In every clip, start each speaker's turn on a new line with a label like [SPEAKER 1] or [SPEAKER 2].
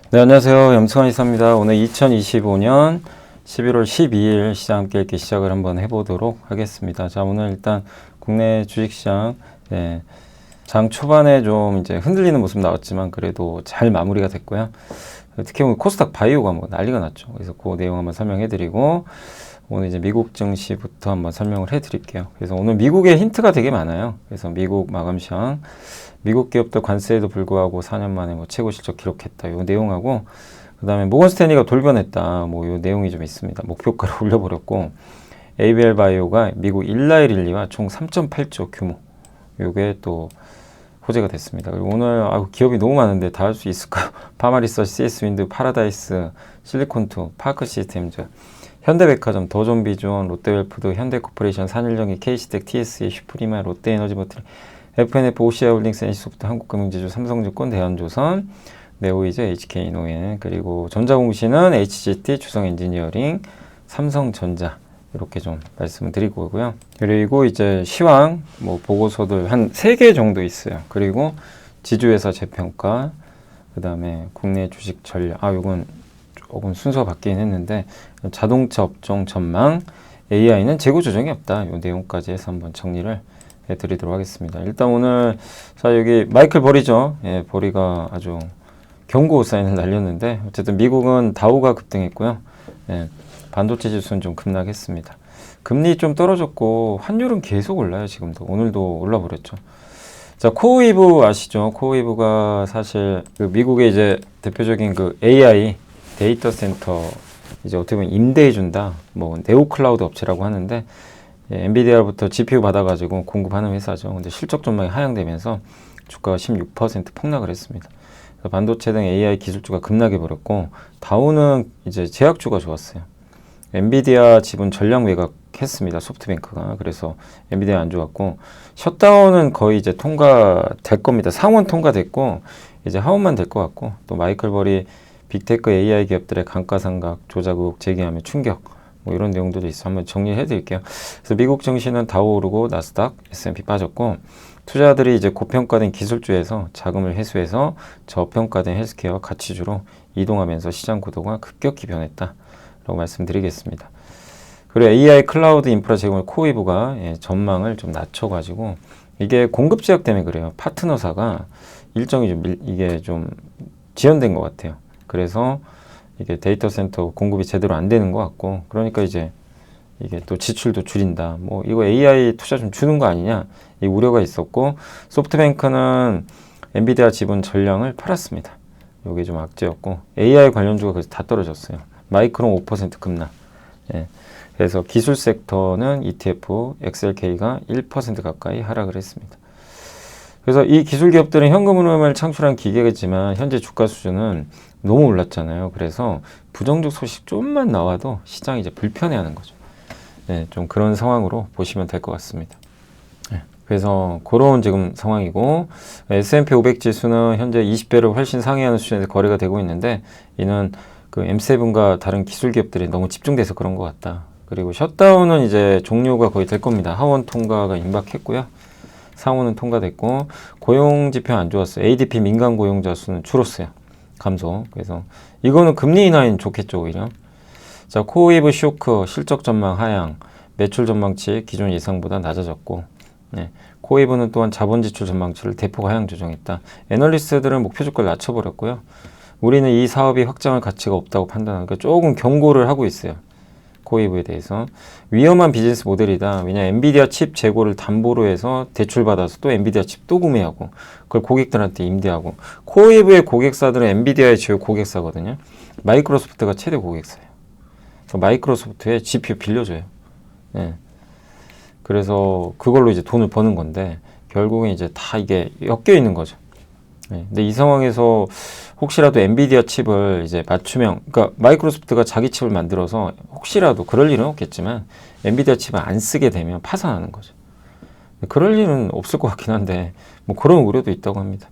[SPEAKER 1] 네, 안녕하세요. 염승환 이사입니다. 오늘 2025년 11월 12일 시장 함께 이렇게 시작을 한번 해보도록 하겠습니다. 자, 오늘 일단 국내 주식시장, 장 초반에 좀 이제 흔들리는 모습 나왔지만 그래도 잘 마무리가 됐고요. 특히 오늘 코스닥 바이오가 뭐 난리가 났죠. 그래서 그 내용 한번 설명해드리고 오늘 이제 미국 증시부터 한번 설명을 해드릴게요. 그래서 오늘 미국의 힌트가 되게 많아요. 그래서 미국 마감 시황, 미국 기업들 관세에도 불구하고 4년 만에 뭐 최고 실적 기록했다. 요 내용하고 그 다음에 모건 스탠리가 돌변했다. 뭐 요 내용이 좀 있습니다. 목표가를 올려버렸고 ABL 바이오가 미국 일라이 릴리와 총 3.8조 규모. 요게 또 호재가 됐습니다. 그리고 오늘 기업이 너무 많은데 다 할 수 있을까요? 파마리서치, CS 윈드, 파라다이스, 실리콘투, 파크 시스템즈, 현대백화점, 더존비주원, 롯데웰푸드, 현대코퍼레이션, 산일정이, KC텍, TSE, 슈프리마, 롯데에너지버틀, FNF, OCI홀딩스, NC소프트, 한국금융지주, 삼성증권, 대한조선, 네오이즈, HK노엔, 그리고 전자공시는 HGT, 주성엔지니어링, 삼성전자 이렇게 좀 말씀을 드리고 오고요. 그리고 이제 시황 뭐 보고서들 한 3개 정도 있어요. 그리고 지주회사 재평가, 그 다음에 국내 주식 전략, 요건 조금 순서가 바뀌긴 했는데 자동차 업종 전망, AI는 재고 조정이 없다. 이 내용까지 해서 한번 정리를 해드리도록 하겠습니다. 일단 오늘 여기 마이클 버리죠. 버리가 아주 경고 사인을 날렸는데 어쨌든 미국은 다우가 급등했고요. 반도체 지수는 좀 급락했습니다. 금리 좀 떨어졌고 환율은 계속 올라요. 지금도 오늘도 올라버렸죠. 자, 코어웨이브 아시죠? 코어웨이브가 사실 그 미국의 이제 대표적인 그 AI 데이터 센터 이제 어떻게 보면 임대해준다. 뭐 네오클라우드 업체라고 하는데 엔비디아로부터 GPU 받아가지고 공급하는 회사죠. 근데 실적 전망이 하향되면서 주가가 16% 폭락을 했습니다. 반도체 등 AI 기술주가 급락해 버렸고 다우는 이제 제약주가 좋았어요. 엔비디아 지분 전량 매각했습니다. 소프트뱅크가. 그래서 엔비디아 안 좋았고 셧다운은 거의 이제 통과될 겁니다. 상원 통과됐고 이제 하원만 될 것 같고 또 마이클 버리 빅테크 AI 기업들의 감가상각 조작 의혹 제기하며 충격 뭐 이런 내용들도 있어 한번 정리해 드릴게요. 그래서 미국 증시는 다우 오르고 나스닥, S&P 빠졌고 투자들이 이제 고평가된 기술주에서 자금을 회수해서 저평가된 헬스케어 가치주로 이동하면서 시장 구도가 급격히 변했다라고 말씀드리겠습니다. 그리고 AI 클라우드 인프라 제공을 코웨이브가 전망을 좀 낮춰가지고 이게 공급 제약 때문에 그래요. 파트너사가 일정이 이게 좀 지연된 것 같아요. 그래서 이게 데이터 센터 공급이 제대로 안 되는 것 같고 그러니까 이제 이게 또 지출도 줄인다. 뭐 이거 AI 투자 좀 주는 거 아니냐 이 우려가 있었고 소프트뱅크는 엔비디아 지분 전량을 팔았습니다. 이게 좀 악재였고 AI 관련주가 그래서 다 떨어졌어요. 마이크론 5% 급락. 그래서 기술 섹터는 ETF, XLK가 1% 가까이 하락을 했습니다. 그래서 이 기술 기업들은 현금 흐름을 창출한 기계겠지만 현재 주가 수준은 너무 올랐잖아요. 그래서 부정적 소식 좀만 나와도 시장이 이제 불편해하는 거죠. 좀 그런 상황으로 보시면 될 것 같습니다. 그래서 그런 지금 상황이고 S&P 500 지수는 현재 20배를 훨씬 상회하는 수준에서 거래가 되고 있는데 이는 그 M7과 다른 기술 기업들이 너무 집중돼서 그런 것 같다. 그리고 셧다운은 이제 종료가 거의 될 겁니다. 하원 통과가 임박했고요. 상원은 통과됐고 고용 지표 안 좋았어요. ADP 민간 고용자 수는 줄었어요. 감소. 그래서 이거는 금리 인하인 좋겠죠 오히려. 자, 코웨이브 쇼크 실적 전망 하향, 매출 전망치 기존 예상보다 낮아졌고 코웨이브는 또한 자본 지출 전망치를 대폭 하향 조정했다. 애널리스트들은 목표 주가를 낮춰버렸고요. 우리는 이 사업이 확장할 가치가 없다고 판단하니까 조금 경고를 하고 있어요. 코웨이브에 대해서 위험한 비즈니스 모델이다. 왜냐 엔비디아 칩 재고를 담보로 해서 대출받아서 또 엔비디아 칩 또 구매하고 그걸 고객들한테 임대하고 코웨이브의 고객사들은 엔비디아의 주요 고객사거든요. 마이크로소프트가 최대 고객사예요. 마이크로소프트에 GPU 빌려줘요. 그래서 그걸로 이제 돈을 버는 건데 결국엔 이제 다 이게 엮여 있는 거죠. 근데 이 상황에서 혹시라도 엔비디아 칩을 이제 맞춤형, 그러니까 마이크로소프트가 자기 칩을 만들어서 혹시라도 그럴 일은 없겠지만 엔비디아 칩을 안 쓰게 되면 파산하는 거죠. 그럴 일은 없을 것 같긴 한데 뭐 그런 우려도 있다고 합니다.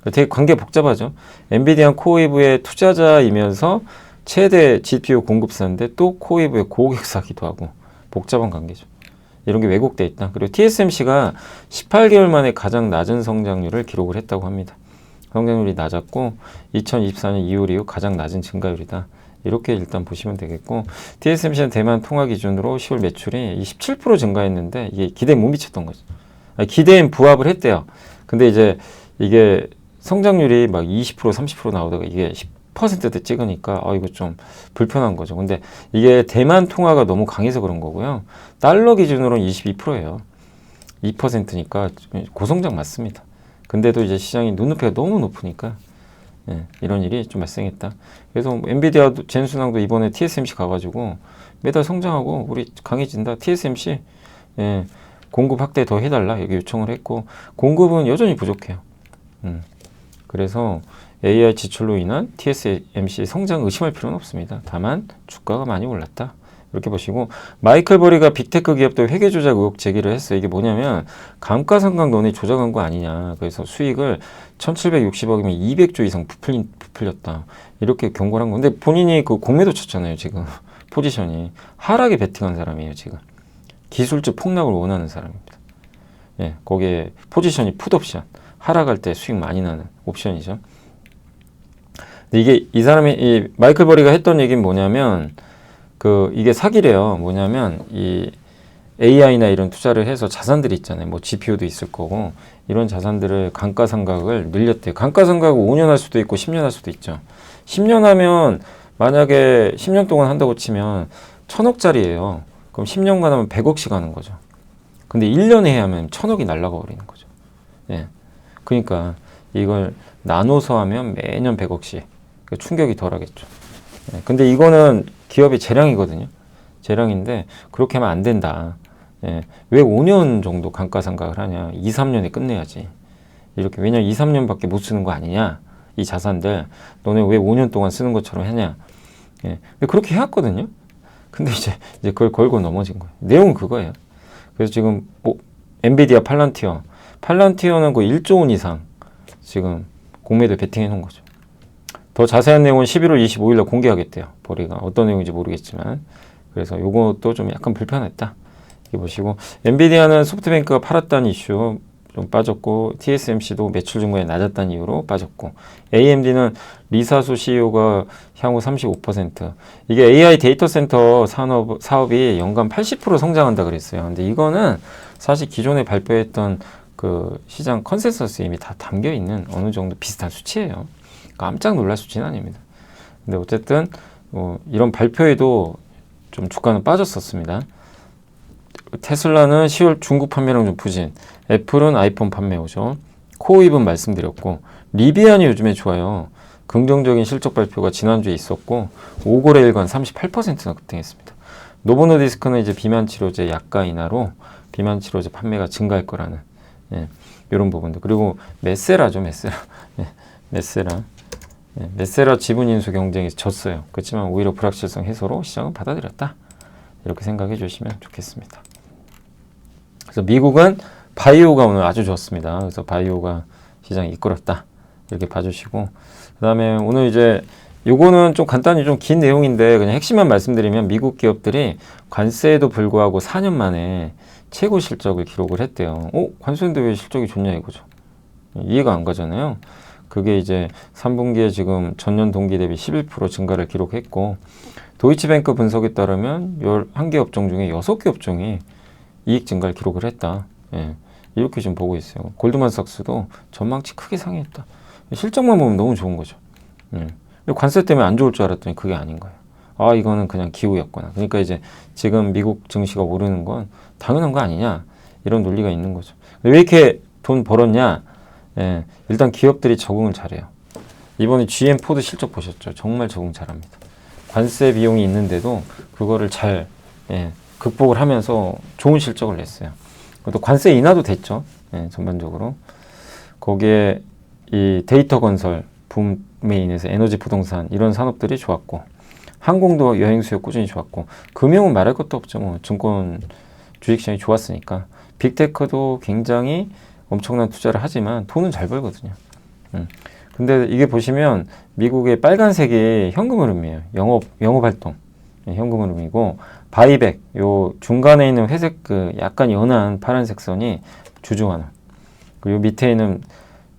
[SPEAKER 1] 되게 관계 복잡하죠. 엔비디아 코웨이브의 투자자이면서 최대 GPU 공급사인데 또 코웨이브의 고객사기도 하고 복잡한 관계죠. 이런 게 왜곡돼 있다. 그리고 TSMC가 18개월 만에 가장 낮은 성장률을 기록을 했다고 합니다. 성장률이 낮았고 2024년 2월 이후 가장 낮은 증가율이다. 이렇게 일단 보시면 되겠고, TSMC는 대만 통화 기준으로 10월 매출이 17% 증가했는데 이게 기대에 못 미쳤던 거죠. 기대엔 부합을 했대요. 근데 이제 이게 성장률이 막 20% 30% 나오다가 이게 10%대 찍으니까 이거 좀 불편한 거죠. 근데 이게 대만 통화가 너무 강해서 그런 거고요. 달러 기준으로는 22%예요. 2%니까 고성장 맞습니다. 근데도 이제 시장이 눈높이가 너무 높으니까 이런 일이 좀 발생했다. 그래서 엔비디아 젠순항도 이번에 TSMC 가가지고 매달 성장하고 우리 강해진다. TSMC 공급 확대 더 해달라 여기 요청을 했고, 공급은 여전히 부족해요. 그래서 AI 지출로 인한 TSMC 성장 의심할 필요는 없습니다. 다만 주가가 많이 올랐다. 이렇게 보시고, 마이클 버리가 빅테크 기업도 회계 조작 의혹 제기를 했어요. 이게 뭐냐면 감가상각 너네 조작한 거 아니냐. 그래서 수익을 1760억이면 200조 이상 부풀렸다. 이렇게 경고를 한 건데, 본인이 그 공매도 쳤잖아요. 지금 포지션이 하락에 베팅한 사람이에요. 지금 기술적 폭락을 원하는 사람입니다. 거기에 포지션이 풋옵션, 하락할 때 수익 많이 나는 옵션이죠. 근데 이게 이 사람이 이 마이클 버리가 했던 얘기는 뭐냐면 이게 사기래요. 뭐냐면 이 AI나 이런 투자를 해서 자산들이 있잖아요. 뭐 GPU도 있을 거고 이런 자산들을 감가상각을 늘렸대요. 감가상각을 5년 할 수도 있고 10년 할 수도 있죠. 10년 하면 만약에 10년 동안 한다고 치면 1000억짜리예요. 그럼 10년간 하면 100억씩 하는 거죠. 근데 1년에 해야 하면 1000억이 날아가 버리는 거죠. 그러니까 이걸 나눠서 하면 매년 100억씩. 충격이 덜하겠죠. 근데 이거는 기업의 재량이거든요. 재량인데 그렇게 하면 안 된다. 왜 5년 정도 감가상각을 하냐. 2, 3년에 끝내야지. 이렇게, 왜냐면 2, 3년밖에 못 쓰는 거 아니냐. 이 자산들 너네 왜 5년 동안 쓰는 것처럼 하냐. 근데 그렇게 해왔거든요. 근데 이제 그걸 걸고 넘어진 거예요. 내용은 그거예요. 그래서 지금 뭐 엔비디아 팔란티어는 거의 1조 원 이상 지금 공매도 베팅해 놓은 거죠. 더 자세한 내용은 11월 25일 날 공개하겠대요. 버리가 어떤 내용인지 모르겠지만. 그래서 요것도 좀 약간 불편했다. 이렇게 보시고, 엔비디아는 소프트뱅크가 팔았다는 이슈 좀 빠졌고, TSMC도 매출 증가에 낮았다는 이유로 빠졌고, AMD는 리사수 CEO가 향후 35%, 이게 AI 데이터 센터 사업이 연간 80% 성장한다 그랬어요. 근데 이거는 사실 기존에 발표했던 그 시장 컨센서스에 이미 다 담겨 있는 어느 정도 비슷한 수치예요. 깜짝 놀랄 수치는 아닙니다. 근데 어쨌든 이런 발표에도 좀 주가는 빠졌었습니다. 테슬라는 10월 중국 판매량 좀 부진, 애플은 아이폰 판매 오죠. 코오입은 말씀드렸고, 리비안이 요즘에 좋아요. 긍정적인 실적 발표가 지난주에 있었고 5거래일간 38%나 급등했습니다. 노보노디스크는 이제 비만 치료제 약가 인하로 비만 치료제 판매가 증가할 거라는 이런 부분들. 그리고 메세라죠. 메세라 지분 인수 경쟁에서 졌어요. 그렇지만 오히려 불확실성 해소로 시장은 받아들였다. 이렇게 생각해 주시면 좋겠습니다. 그래서 미국은 바이오가 오늘 아주 좋습니다. 그래서 바이오가 시장이 이끌었다. 이렇게 봐주시고, 그 다음에 오늘 이제 요거는 좀 간단히 좀 긴 내용인데 그냥 핵심만 말씀드리면, 미국 기업들이 관세에도 불구하고 4년 만에 최고 실적을 기록을 했대요. 관세인데 왜 실적이 좋냐 이거죠. 이해가 안 가잖아요. 그게 이제 3분기에 지금 전년 동기 대비 11% 증가를 기록했고, 도이치뱅크 분석에 따르면 11개 업종 중에 6개 업종이 이익 증가를 기록을 했다. 이렇게 좀 보고 있어요. 골드만삭스도 전망치 크게 상회했다. 실적만 보면 너무 좋은 거죠. 관세 때문에 안 좋을 줄 알았더니 그게 아닌 거예요. 이거는 그냥 기우였구나. 그러니까 이제 지금 미국 증시가 오르는 건 당연한 거 아니냐, 이런 논리가 있는 거죠. 왜 이렇게 돈 벌었냐? 일단 기업들이 적응을 잘해요. 이번에 GM 포드 실적 보셨죠? 정말 적응 잘합니다. 관세 비용이 있는데도 그거를 잘 극복을 하면서 좋은 실적을 냈어요. 또 관세 인하도 됐죠. 전반적으로. 거기에 이 데이터 건설 붐에 인해서 에너지 부동산 이런 산업들이 좋았고, 항공도 여행 수요 꾸준히 좋았고, 금융은 말할 것도 없죠. 뭐 증권 주식시장이 좋았으니까. 빅테크도 굉장히 엄청난 투자를 하지만 돈은 잘 벌거든요. 근데 이게 보시면 미국의 빨간색이 현금 흐름이에요. 영업 활동 현금 흐름이고, 바이백 요 중간에 있는 회색 그 약간 연한 파란색 선이 주주 환원, 그리고 밑에 있는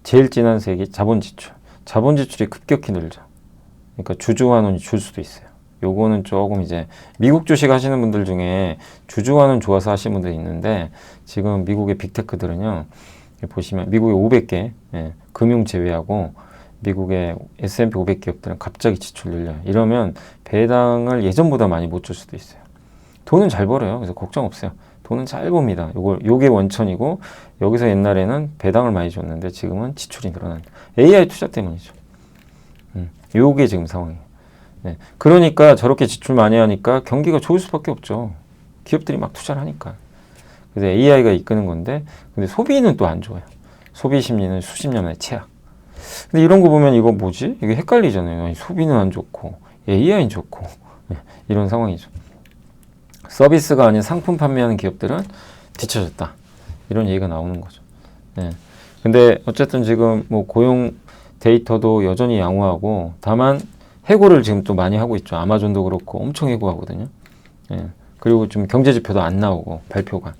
[SPEAKER 1] 제일 진한 색이 자본 지출. 자본 지출이 급격히 늘죠. 그러니까 주주환원이 줄 수도 있어요. 요거는 조금 이제 미국 주식 하시는 분들 중에 주주환원 좋아서 하시는 분들이 있는데 지금 미국의 빅테크들은요. 보시면 미국의 500개 금융 제외하고 미국의 S&P 500 기업들은 갑자기 지출 늘려요. 이러면 배당을 예전보다 많이 못 줄 수도 있어요. 돈은 잘 벌어요. 그래서 걱정 없어요. 돈은 잘 봅니다. 요게 원천이고 여기서 옛날에는 배당을 많이 줬는데 지금은 지출이 늘어난다. AI 투자 때문이죠. 요게 지금 상황이에요. 네. 그러니까 저렇게 지출 많이 하니까 경기가 좋을 수밖에 없죠. 기업들이 막 투자를 하니까. 그래서 AI가 이끄는 건데 근데 소비는 또 안 좋아요. 소비 심리는 수십 년 만에 최악. 근데 이런 거 보면 이거 뭐지? 이게 헷갈리잖아요. 아니, 소비는 안 좋고 AI는 좋고 이런 상황이죠. 서비스가 아닌 상품 판매하는 기업들은 뒤처졌다. 이런 얘기가 나오는 거죠. 네. 근데 어쨌든 지금 뭐 고용 데이터도 여전히 양호하고 다만 해고를 지금 또 많이 하고 있죠. 아마존도 그렇고 엄청 해고하거든요. 예. 그리고 좀 경제 지표도 안 나오고 발표가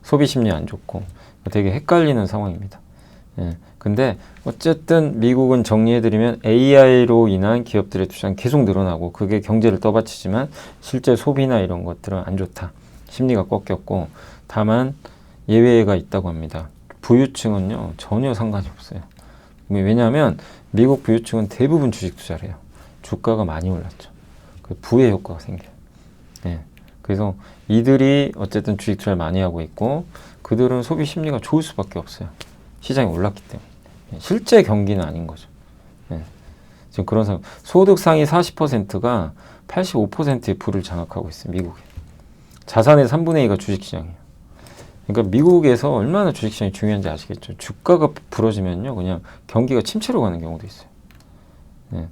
[SPEAKER 1] 소비 심리 안 좋고 되게 헷갈리는 상황입니다. 예. 근데 어쨌든 미국은 정리해드리면 AI로 인한 기업들의 투자는 계속 늘어나고 그게 경제를 떠받치지만 실제 소비나 이런 것들은 안 좋다. 심리가 꺾였고 다만 예외가 있다고 합니다. 부유층은요 전혀 상관이 없어요. 왜냐하면 미국 부유층은 대부분 주식 투자를 해요. 주가가 많이 올랐죠. 그 부의 효과가 생겨요. 네. 그래서 이들이 어쨌든 주식 투자를 많이 하고 있고 그들은 소비 심리가 좋을 수밖에 없어요. 시장이 올랐기 때문에. 실제 경기는 아닌 거죠. 네. 지금 그런 상황. 소득 상위 40%가 85%의 부를 장악하고 있어요. 미국에. 자산의 3분의 2가 주식시장이에요. 그러니까 미국에서 얼마나 주식시장이 중요한지 아시겠죠. 주가가 부러지면요. 그냥 경기가 침체로 가는 경우도 있어요. 네.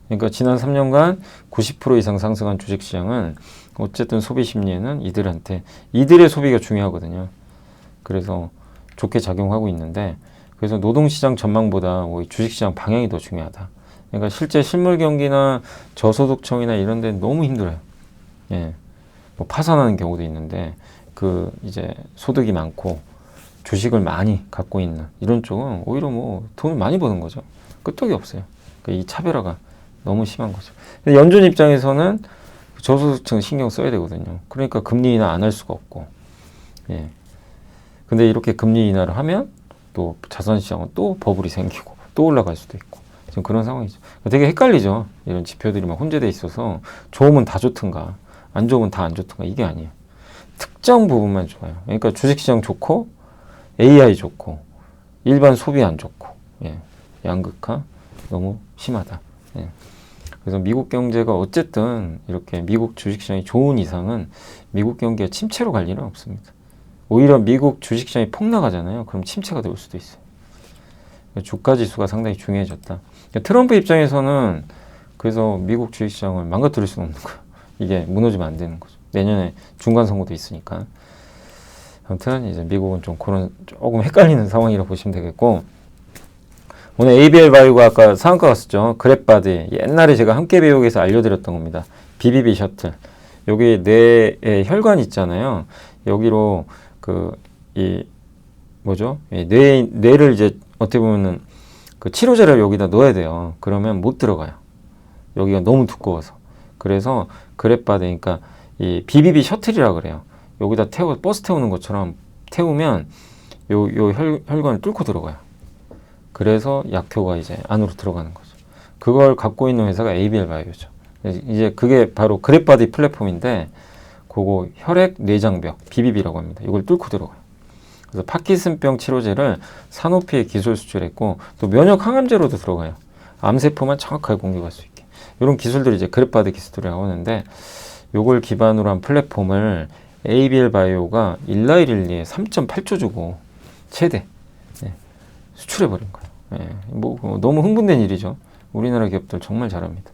[SPEAKER 1] 그러니까 지난 3년간 90% 이상 상승한 주식시장은 어쨌든 소비 심리에는 이들의 소비가 중요하거든요. 그래서 좋게 작용하고 있는데 그래서 노동시장 전망보다 주식시장 방향이 더 중요하다. 그러니까 실제 실물 경기나 저소득층이나 이런 데는 너무 힘들어요. 예. 뭐 파산하는 경우도 있는데 그 이제 소득이 많고 주식을 많이 갖고 있는 이런 쪽은 오히려 뭐 돈을 많이 버는 거죠. 끄떡이 없어요. 그러니까 이 차별화가 너무 심한 거죠. 근데 연준 입장에서는 저소득층 신경 써야 되거든요. 그러니까 금리 인하 안 할 수가 없고. 예. 근데 이렇게 금리 인하를 하면 또 자산시장은 또 버블이 생기고 또 올라갈 수도 있고. 지금 그런 상황이죠. 되게 헷갈리죠. 이런 지표들이 막 혼재돼 있어서 좋으면 다 좋든가 안 좋으면 다 안 좋든가 이게 아니에요. 특정 부분만 좋아요. 그러니까 주식시장 좋고 AI 좋고 일반 소비 안 좋고 예. 양극화 너무 심하다. 예. 그래서 미국 경제가 어쨌든 이렇게 미국 주식시장이 좋은 이상은 미국 경기가 침체로 갈 일은 없습니다. 오히려 미국 주식시장이 폭락하잖아요. 그럼 침체가 될 수도 있어요. 주가지수가 상당히 중요해졌다. 트럼프 입장에서는 그래서 미국 주식시장을 망가뜨릴 수는 없는 거예요. 이게 무너지면 안 되는 거죠. 내년에 중간선거도 있으니까. 아무튼 이제 미국은 좀 그런 조금 헷갈리는 상황이라고 보시면 되겠고 오늘 ABL 바이오가 아까 상한가 갔었죠. 그랩바디 옛날에 제가 함께 배우기에서 알려드렸던 겁니다. BBB 셔틀 여기 뇌에 혈관 있잖아요. 여기로 뇌를 이제 어떻게 보면은 그 치료제를 여기다 넣어야 돼요. 그러면 못 들어가요. 여기가 너무 두꺼워서. 그래서 그랩바디 그러니까 이 BBB 셔틀이라 그래요. 여기다 버스 태우는 것처럼 태우면 요 혈관을 뚫고 들어가요. 그래서 약효가 이제 안으로 들어가는 거죠. 그걸 갖고 있는 회사가 ABL 바이오죠. 이제 그게 바로 그랩바디 플랫폼인데 그거 혈액 내장벽 BBB라고 합니다. 이걸 뚫고 들어가요. 그래서 파킨슨병 치료제를 사노피에 기술 수출했고 또 면역 항암제로도 들어가요. 암세포만 정확하게 공격할 수 있게. 이런 기술들이 이제 그랩바디 기술이라고 하는데 이걸 기반으로 한 플랫폼을 ABL 바이오가 일라이릴리에 3.8조 주고 최대 수출해버린 거예요. 뭐 너무 흥분된 일이죠. 우리나라 기업들 정말 잘합니다.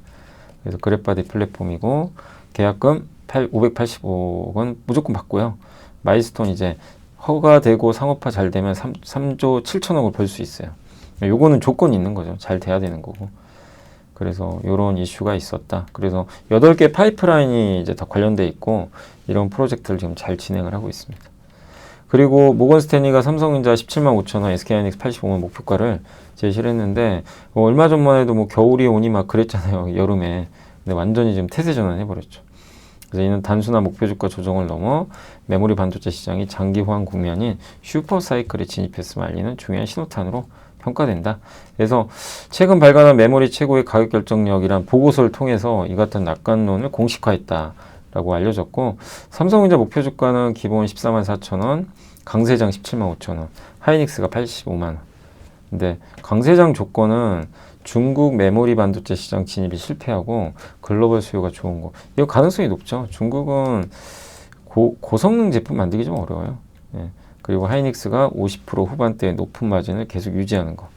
[SPEAKER 1] 그래서 그랩바디 플랫폼이고 계약금 580억 원 무조건 받고요. 마일스톤 이제 허가되고 상업화 잘 되면 3조 7천억을 벌 수 있어요. 요거는 조건이 있는 거죠. 잘 돼야 되는 거고. 그래서 이런 이슈가 있었다. 그래서 8개 파이프라인이 이제 다 관련돼 있고 이런 프로젝트를 지금 잘 진행을 하고 있습니다. 그리고 모건 스탠리가 삼성전자 17만 5천 원, SK하이닉스 85만 목표가를 제시를 했는데 얼마 전만 해도 뭐 겨울이 오니 막 그랬잖아요. 여름에. 근데 완전히 지금 태세 전환해버렸죠. 그래서 이는 단순한 목표 주가 조정을 넘어 메모리 반도체 시장이 장기 호황 국면인 슈퍼 사이클에 진입했음을 알리는 중요한 신호탄으로 평가된다. 그래서 최근 발간한 메모리 최고의 가격 결정력이란 보고서를 통해서 이 같은 낙관론을 공식화했다라고 알려졌고, 삼성전자 목표 주가는 기본 14만 4천 원, 강세장 17만 5천 원, 하이닉스가 85만 원. 근데 강세장 조건은 중국 메모리 반도체 시장 진입이 실패하고 글로벌 수요가 좋은 거. 이거 가능성이 높죠. 중국은 고성능 제품 만들기 좀 어려워요. 예. 그리고 하이닉스가 50% 후반대의 높은 마진을 계속 유지하는 거.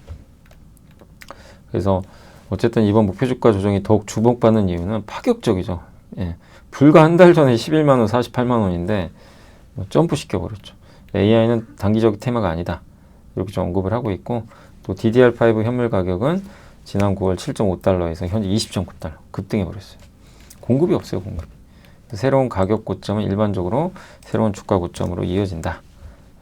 [SPEAKER 1] 그래서 어쨌든 이번 목표 주가 조정이 더욱 주목받는 이유는 파격적이죠. 예. 불과 한 달 전에 11만 원, 48만 원인데 점프 시켜버렸죠. AI는 단기적 테마가 아니다. 이렇게 좀 언급을 하고 있고, 또 DDR5 현물 가격은 지난 9월 7.5달러에서 현재 20.9달러 급등해버렸어요. 공급이 없어요, 공급이. 새로운 가격 고점은 일반적으로 새로운 주가 고점으로 이어진다.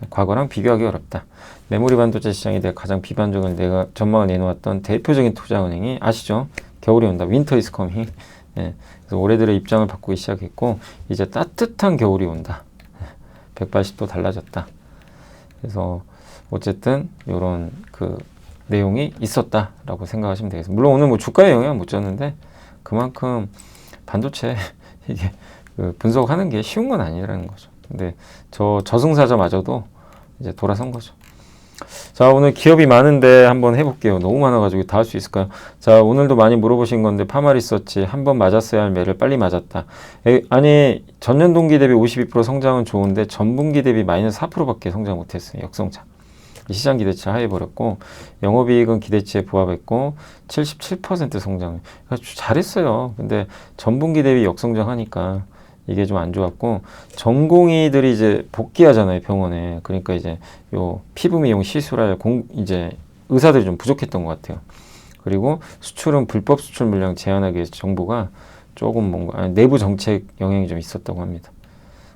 [SPEAKER 1] 과거랑 비교하기 어렵다. 메모리 반도체 시장에 대해 가장 비판적인 내가 전망을 내놓았던 대표적인 투자은행이 아시죠? 겨울이 온다. Winter is coming. 예. 그래서 올해 들어 입장을 바꾸기 시작했고, 이제 따뜻한 겨울이 온다. 180도 달라졌다. 그래서 어쨌든 이런 그 내용이 있었다라고 생각하시면 되겠습니다. 물론 오늘 뭐 주가에 영향 못 줬는데 그만큼 반도체 이게 그 분석하는 게 쉬운 건 아니라는 거죠. 근데 저승사자마저도 이제 돌아선 거죠. 자, 오늘 기업이 많은데 한번 해볼게요. 너무 많아가지고 다 할 수 있을까요? 자, 오늘도 많이 물어보신 건데 파마리서치 한 번 맞았어야 할 매를 빨리 맞았다. 아니 전년 동기 대비 52% 성장은 좋은데 전분기 대비 마이너스 4%밖에 성장 못했어요. 역성장. 시장 기대치 하해버렸고, 영업이익은 기대치에 부합했고 77% 성장. 잘했어요. 근데 전분기 대비 역성장하니까 이게 좀 안 좋았고, 전공의들이 이제 복귀하잖아요, 병원에. 그러니까 이제 요 피부 미용 시술할 이제 의사들이 좀 부족했던 것 같아요. 그리고 수출은 불법 수출 물량 제한하기 위해서 정부가 조금 뭔가 내부 정책 영향이 좀 있었다고 합니다.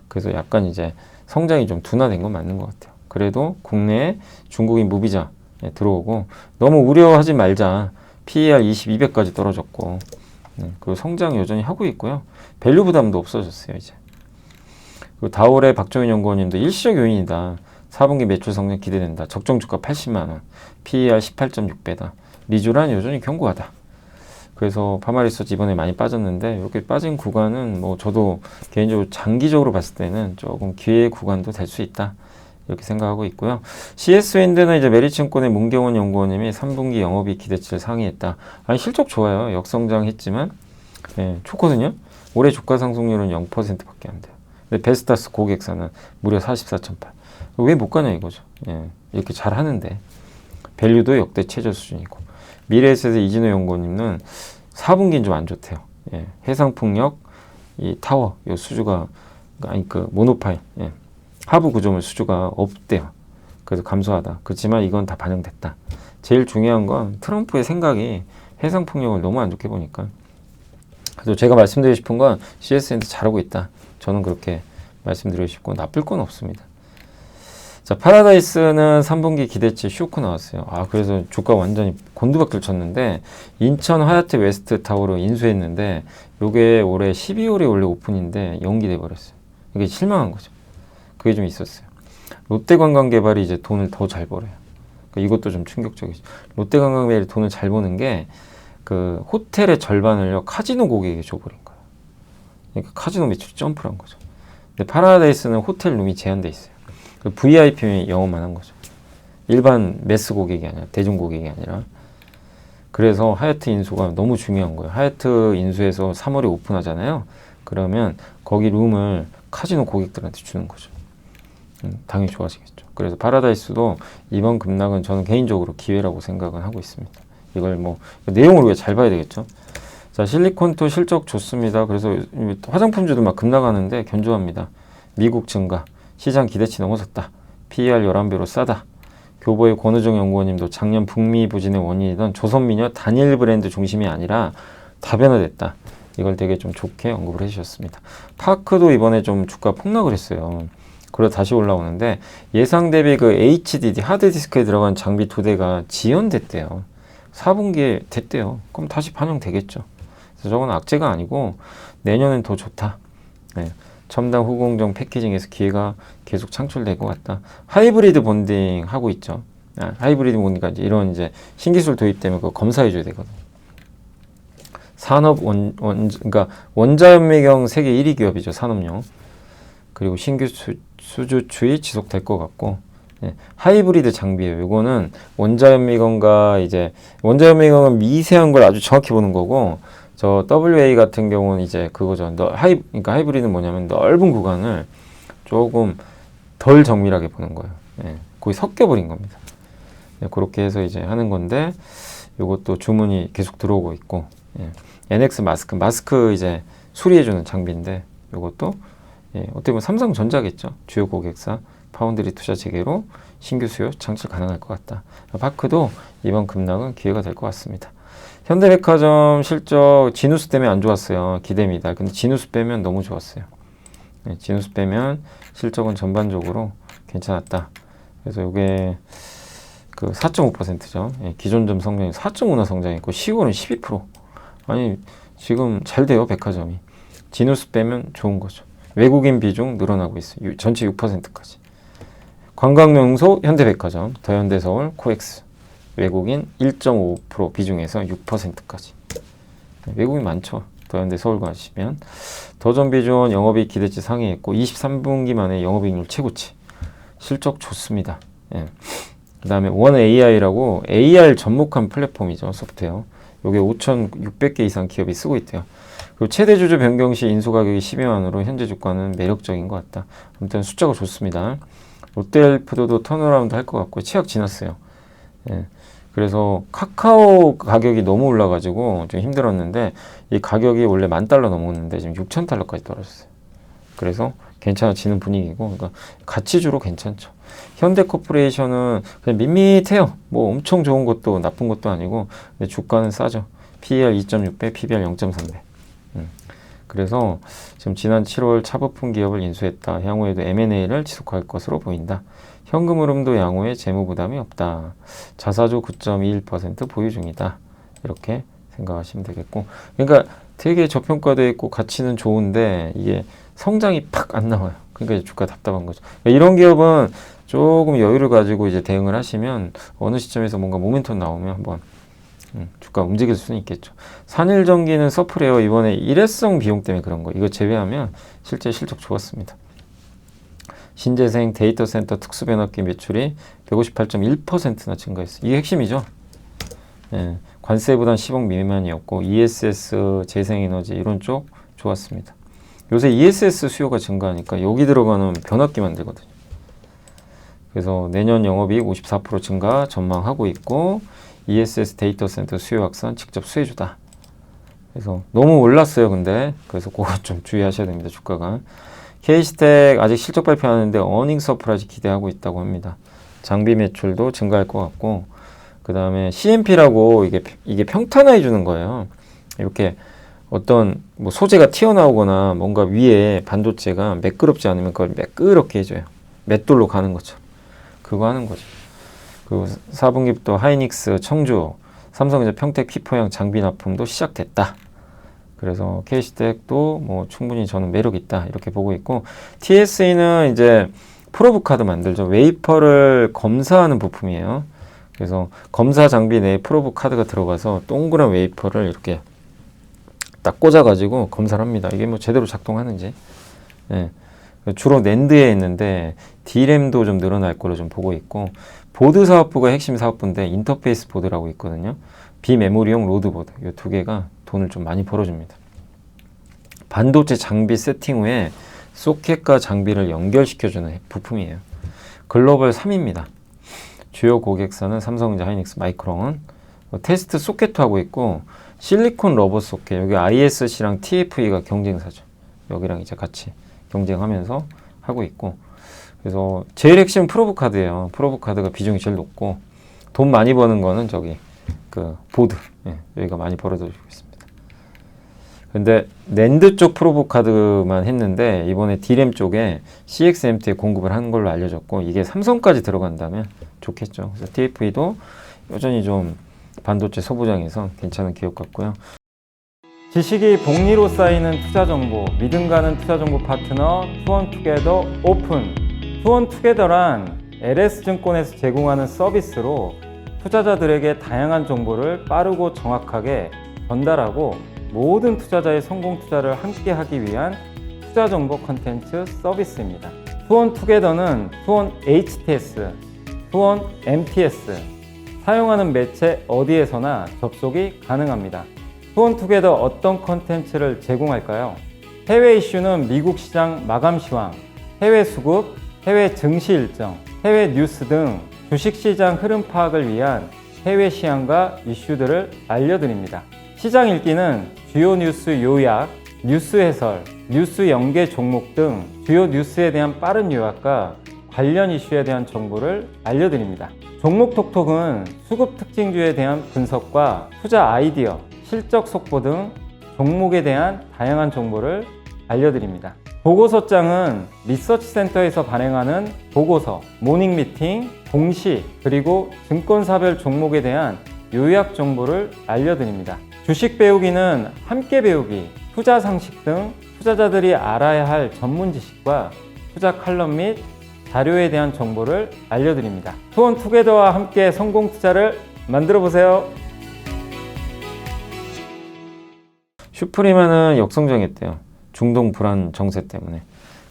[SPEAKER 1] 그래서 약간 이제 성장이 좀 둔화된 건 맞는 것 같아요. 그래도 국내에 중국인 무비자 들어오고, 너무 우려하지 말자. PER 20, 200까지 떨어졌고, 그리고 성장 여전히 하고 있고요. 밸류 부담도 없어졌어요, 이제. 그리고 다올의 박정윤 연구원님도 일시적 요인이다. 4분기 매출 성장 기대된다. 적정 주가 80만 원, PER 18.6배다. 리쥬란 여전히 견고하다. 그래서 파마리서치 이번에 많이 빠졌는데, 이렇게 빠진 구간은 뭐 저도 개인적으로 장기적으로 봤을 때는 조금 기회의 구간도 될 수 있다. 이렇게 생각하고 있고요. CS윈드는 이제 메리츠증권의 문경원 연구원님이 3분기 영업이익 기대치를 상회했다. 아니 실적 좋아요. 역성장했지만 좋거든요. 올해 주가 상승률은 0%밖에 안 돼요. 근데 베스타스 고객사는 무려 44.8. 왜 못 가냐 이거죠. 이렇게 잘 하는데 밸류도 역대 최저 수준이고. 미래에셋의 이진호 연구원님은 4분기는 좀 안 좋대요. 해상풍력, 이 타워, 요 수주가 아니 그 모노파일. 하부 구조물 수주가 없대요. 그래서 감소하다. 그렇지만 이건 다 반영됐다. 제일 중요한 건 트럼프의 생각이 해상풍력을 너무 안 좋게 보니까. 그래서 제가 말씀드리고 싶은 건 CSN도 잘하고 있다. 저는 그렇게 말씀드리고 싶고, 나쁠 건 없습니다. 자, 파라다이스는 3분기 기대치 쇼크 나왔어요. 그래서 주가 완전히 곤두박질 쳤는데, 인천 하얏트 웨스트 타워로 인수했는데 요게 올해 12월에 원래 오픈인데 연기돼 버렸어요. 이게 실망한 거죠. 그게 좀 있었어요. 롯데관광개발이 이제 돈을 더 잘 벌어요. 그러니까 이것도 좀 충격적이죠. 롯데관광개발이 돈을 잘 버는 게 그 호텔의 절반을요 카지노 고객에게 줘버린 거예요. 그러니까 카지노 매출이 점프를 한 거죠. 근데 파라다이스는 호텔 룸이 제한돼 있어요. VIP 영업만 한 거죠. 일반 매스 고객이 아니라, 대중 고객이 아니라. 그래서 하얏트 인수가 너무 중요한 거예요. 하얏트 인수해서 3월에 오픈하잖아요. 그러면 거기 룸을 카지노 고객들한테 주는 거죠. 당연히 좋아지겠죠. 그래서 파라다이스도 이번 급락은 저는 개인적으로 기회라고 생각은 하고 있습니다. 이걸 뭐 내용을 우리가 잘 봐야 되겠죠. 자, 실리콘토 실적 좋습니다. 그래서 화장품주도 막 급락하는데 견조합니다. 미국 증가, 시장 기대치 넘어섰다. PER 11배로 싸다. 교보의 권우정 연구원님도 작년 북미 부진의 원인이던 조선미녀 단일 브랜드 중심이 아니라 다변화됐다. 이걸 되게 좀 좋게 언급을 해주셨습니다. 파크도 이번에 좀 주가 폭락을 했어요. 그러다 다시 올라오는데 예상 대비 그 HDD 하드디스크에 들어간 장비 2대가 지연됐대요. 4분기에 됐대요. 그럼 다시 반영되겠죠. 그래서 저건 악재가 아니고 내년엔 더 좋다. 네. 첨단 후공정 패키징에서 기회가 계속 창출될 것 같다. 하이브리드 본딩 하고 있죠. 하이브리드 본딩 이제 이런 이제 신기술 도입되면 그거 검사해줘야 되거든. 산업 그러니까 원자연매경 세계 1위 기업이죠. 산업용. 그리고 신규 수주추이 지속될 것 같고, 예, 하이브리드 장비예요. 이거는 원자연미경과 이제 원자연미경은 미세한 걸 아주 정확히 보는 거고, 저 WA 같은 경우는 이제 그거죠. 그러니까 하이브리드는 뭐냐면 넓은 구간을 조금 덜 정밀하게 보는 거예요. 예, 거의 섞여버린 겁니다. 예, 그렇게 해서 이제 하는 건데, 이것도 주문이 계속 들어오고 있고, 예, NX 마스크 이제 수리해주는 장비인데, 이것도 예, 어떻게 보면 삼성전자겠죠. 주요 고객사 파운드리 투자 재개로 신규 수요 창출 가능할 것 같다. 파크도 이번 급락은 기회가 될 것 같습니다. 현대백화점 실적 진우스 때문에 안 좋았어요. 기대입니다. 근데 진우스 빼면 너무 좋았어요. 네, 진우스 빼면 실적은 전반적으로 괜찮았다. 그래서 이게 그 4.5%죠. 예, 기존점 성장이 4.5나 성장했고 10월은 12%. 아니 지금 잘 돼요. 백화점이. 진우스 빼면 좋은 거죠. 외국인 비중 늘어나고 있어요. 전체 6%까지. 관광명소 현대백화점, 더현대서울, 코엑스. 외국인 1.5% 비중에서 6%까지. 외국인 많죠. 더현대서울 가시면. 더전 비중은 영업이익 기대치 상회했고 23분기 만에 영업이익률 최고치. 실적 좋습니다. 예. 그 다음에 원 AI라고 AR 접목한 플랫폼이죠. 소프트웨어. 요게 5,600개 이상 기업이 쓰고 있대요. 그리고 최대 주주 변경 시 인수 가격이 12만원으로 현재 주가는 매력적인 것 같다. 아무튼 숫자가 좋습니다. 롯데헬프도도 턴어라운드 할 것 같고 치약 지났어요. 예. 그래서 카카오 가격이 너무 올라가지고 좀 힘들었는데 이 가격이 원래 $10,000 넘었는데 지금 $6,000까지 떨어졌어요. 그래서 괜찮아지는 분위기고, 그러니까 가치주로 괜찮죠. 현대코퍼레이션은 그냥 밋밋해요. 뭐 엄청 좋은 것도 나쁜 것도 아니고, 근데 주가는 싸죠. PER 2.6배, PBR 0.3배. 그래서 지금 지난 7월 차부품 기업을 인수했다. 향후에도 M&A를 지속할 것으로 보인다. 현금 흐름도 양호해 재무 부담이 없다. 자사주 9.21% 보유 중이다. 이렇게 생각하시면 되겠고, 그러니까 되게 저평가되어 있고 가치는 좋은데 이게 성장이 팍 안 나와요. 그러니까 이제 주가 답답한 거죠. 그러니까 이런 기업은 조금 여유를 가지고 이제 대응을 하시면 어느 시점에서 뭔가 모멘텀 나오면 한번 주가 움직일 수는 있겠죠. 산일전기는 서프레어 이번에 일회성 비용 때문에 그런 거. 이거 제외하면 실제 실적 좋았습니다. 신재생 데이터 센터 특수변압기 매출이 158.1%나 증가했어요. 이게 핵심이죠. 예, 관세 부담 10억 미만이었고 ESS 재생에너지 이런 쪽 좋았습니다. 요새 ESS 수요가 증가하니까 여기 들어가는 변압기 만들거든요. 그래서 내년 영업이익 54% 증가 전망하고 있고 ESS 데이터 센터 수요 확산 직접 수혜주다. 그래서 너무 올랐어요. 근데 그래서 그거 좀 주의하셔야 됩니다. 주가가. K스택 아직 실적 발표하는데 어닝 서프라이즈 기대하고 있다고 합니다. 장비 매출도 증가할 것 같고, 그 다음에 CMP라고 이게 평탄화해 주는 거예요. 이렇게 어떤 뭐 소재가 튀어나오거나 뭔가 위에 반도체가 매끄럽지 않으면 그걸 매끄럽게 해줘요. 맷돌로 가는 거죠. 그거 하는 거죠. 그 4분기부터 하이닉스, 청주, 삼성전자, 평택, 휘포양 장비 납품도 시작됐다. 그래서 K스택도 뭐 충분히 저는 매력 있다 이렇게 보고 있고, TSE는 이제 프로브 카드 만들죠. 웨이퍼를 검사하는 부품이에요. 그래서 검사 장비 내에 프로브 카드가 들어가서 동그란 웨이퍼를 이렇게 딱 꽂아가지고 검사를 합니다. 이게 뭐 제대로 작동하는지. 예. 주로 낸드에 있는데 D램도 좀 늘어날 거로 좀 보고 있고, 보드 사업부가 핵심 사업부인데 인터페이스 보드라고 있거든요. 비메모리용 로드보드 이 두 개가 돈을 좀 많이 벌어줍니다. 반도체 장비 세팅 후에 소켓과 장비를 연결시켜주는 부품이에요. 글로벌 3위입니다. 주요 고객사는 삼성전자, 하이닉스, 마이크론. 테스트 소켓도 하고 있고 실리콘 러버 소켓, 여기 ISC랑 TFE가 경쟁사죠. 여기랑 이제 같이 경쟁하면서 하고 있고, 그래서 제일 핵심 프로브 카드예요. 프로브 카드가 비중이 제일 높고, 돈 많이 버는 거는 저기 그 보드, 예, 여기가 많이 벌어들이고 있습니다. 근데 낸드 쪽 프로브 카드만 했는데 이번에 D램 쪽에 CXMT에 공급을 하는 걸로 알려졌고, 이게 삼성까지 들어간다면 좋겠죠. 그래서 TFE도 여전히 좀 반도체 소부장에서 괜찮은 기업 같고요. 지식이 복리로 쌓이는 투자 정보, 믿음 가는 투자 정보 파트너 투원투게더 오픈. 투원투게더란 LS증권에서 제공하는 서비스로 투자자들에게 다양한 정보를 빠르고 정확하게 전달하고 모든 투자자의 성공 투자를 함께 하기 위한 투자 정보 컨텐츠 서비스입니다. 투원투게더는 투원 HTS, 투원 MTS, 사용하는 매체 어디에서나 접속이 가능합니다. 투원투게더 어떤 컨텐츠를 제공할까요? 해외 이슈는 미국 시장 마감 시황, 해외 수급, 해외 증시 일정, 해외 뉴스 등 주식시장 흐름 파악을 위한 해외 시황과 이슈들을 알려드립니다. 시장 읽기는 주요 뉴스 요약, 뉴스 해설, 뉴스 연계 종목 등 주요 뉴스에 대한 빠른 요약과 관련 이슈에 대한 정보를 알려드립니다. 종목 톡톡은 수급 특징주에 대한 분석과 투자 아이디어, 실적 속보 등 종목에 대한 다양한 정보를 알려드립니다. 보고서장은 리서치센터에서 발행하는 보고서, 모닝 미팅, 공시, 그리고 증권사별 종목에 대한 요약 정보를 알려드립니다. 주식 배우기는 함께 배우기, 투자 상식 등 투자자들이 알아야 할 전문 지식과 투자 칼럼 및 자료에 대한 정보를 알려드립니다. 투원투게더와 함께 성공 투자를 만들어 보세요. 슈프리마는 역성장했대요. 중동 불안 정세 때문에.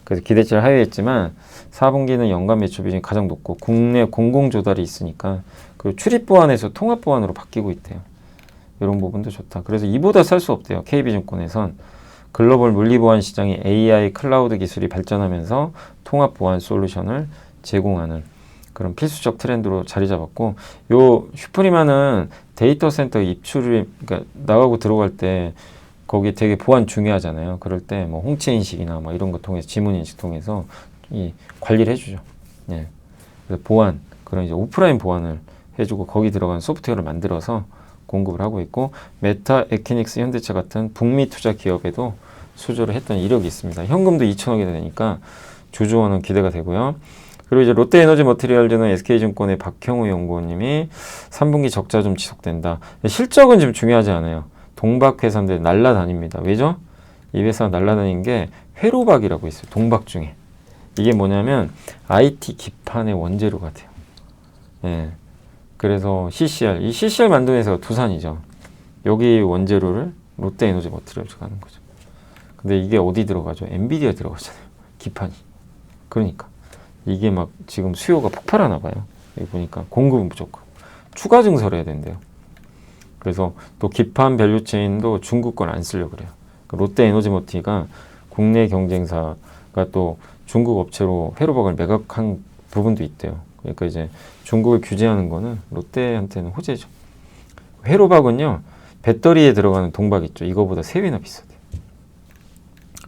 [SPEAKER 1] 그래서 기대치를 하회했지만 4분기는 연간 매출 비중이 가장 높고 국내 공공 조달이 있으니까, 그리고 출입 보안에서 통합 보안으로 바뀌고 있대요. 이런 부분도 좋다. 그래서 이보다 살 수 없대요. KB증권에선 글로벌 물리보안 시장이 AI 클라우드 기술이 발전하면서 통합 보안 솔루션을 제공하는 그런 필수적 트렌드로 자리 잡았고, 요 슈프리마는 데이터 센터 입출이, 그러니까 나가고 들어갈 때 거기 되게 보안 중요하잖아요. 그럴 때 뭐 홍채 인식이나 뭐 이런 거 통해서, 지문 인식 통해서 이 관리를 해주죠. 예. 그래서 보안, 그런 이제 오프라인 보안을 해주고 거기 들어간 소프트웨어를 만들어서 공급을 하고 있고, 메타, 에키닉스, 현대차 같은 북미 투자 기업에도 수주를 했던 이력이 있습니다. 현금도 2천억이 되니까 주주원은 기대가 되고요. 그리고 이제 롯데에너지 머티리얼즈는 SK증권의 박형우 연구원님이 3분기 적자 좀 지속된다. 실적은 지금 중요하지 않아요. 동박회사인데 날라다닙니다. 왜죠? 이 회사가 날라다닌 게 회로박이라고 있어요. 동박 중에. 이게 뭐냐면 IT 기판의 원재료가 돼요. 예. 그래서 CCR, 이 CCR 만든 회사가 두산이죠. 여기 원재료를 롯데에너지 머티리얼즈가 하는 거죠. 근데 이게 어디 들어가죠? 엔비디아 들어가잖아요. 기판이. 그러니까 이게 막 지금 수요가 폭발하나 봐요. 여기 보니까 공급은 부족하고 추가 증설을 해야 된대요. 그래서 또 기판 밸류체인도 중국 걸 안 쓰려고 그래요. 롯데에너지머티가 국내 경쟁사가 또 중국 업체로 회로박을 매각한 부분도 있대요. 그러니까 이제 중국을 규제하는 거는 롯데한테는 호재죠. 회로박은요, 배터리에 들어가는 동박 있죠. 이거보다 3배나 비싸대요.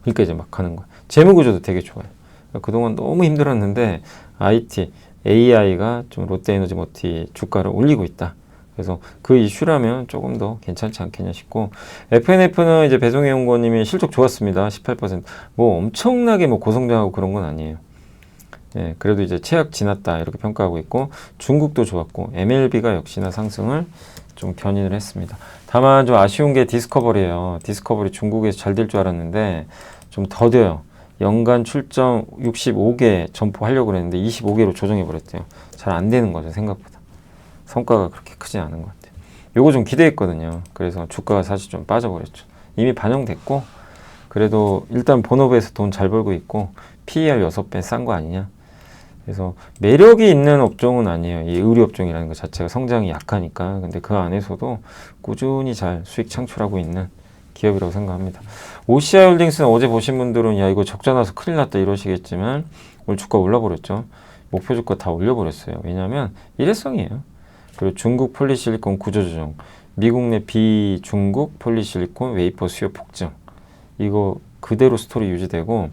[SPEAKER 1] 그러니까 이제 막 하는 거야. 재무구조도 되게 좋아요. 그러니까 그동안 너무 힘들었는데 IT, AI가 좀 롯데에너지머티 주가를 올리고 있다. 그래서 그 이슈라면 조금 더 괜찮지 않겠냐 싶고, FNF는 이제 배송혜 연구원님이 실적 좋았습니다. 18%. 뭐 엄청나게 뭐 고성장하고 그런 건 아니에요. 예, 그래도 이제 최악 지났다 이렇게 평가하고 있고, 중국도 좋았고, MLB가 역시나 상승을 좀 견인을 했습니다. 다만 좀 아쉬운 게 디스커버리예요. 디스커버리 중국에서 잘 될 줄 알았는데 좀 더뎌요. 연간 출점 65개 점포하려고 그랬는데 25개로 조정해버렸대요. 잘 안 되는 거죠, 생각보다. 성과가 그렇게 크지 않은 것 같아요. 요거 좀 기대했거든요. 그래서 주가가 사실 좀 빠져버렸죠. 이미 반영됐고, 그래도 일단 본업에서 돈 잘 벌고 있고, PER 6배 싼 거 아니냐. 그래서 매력이 있는 업종은 아니에요. 이 의류업종이라는 것 자체가 성장이 약하니까. 근데 그 안에서도 꾸준히 잘 수익 창출하고 있는 기업이라고 생각합니다. OCI홀딩스는 어제 보신 분들은 야 이거 적자 나서 큰일 났다 이러시겠지만 오늘 주가 올라버렸죠. 목표 주가 다 올려버렸어요. 왜냐하면 일회성이에요. 그리고 중국 폴리실리콘 구조조정, 미국 내 비중국 폴리실리콘 웨이퍼 수요 폭증, 이거 그대로 스토리 유지되고,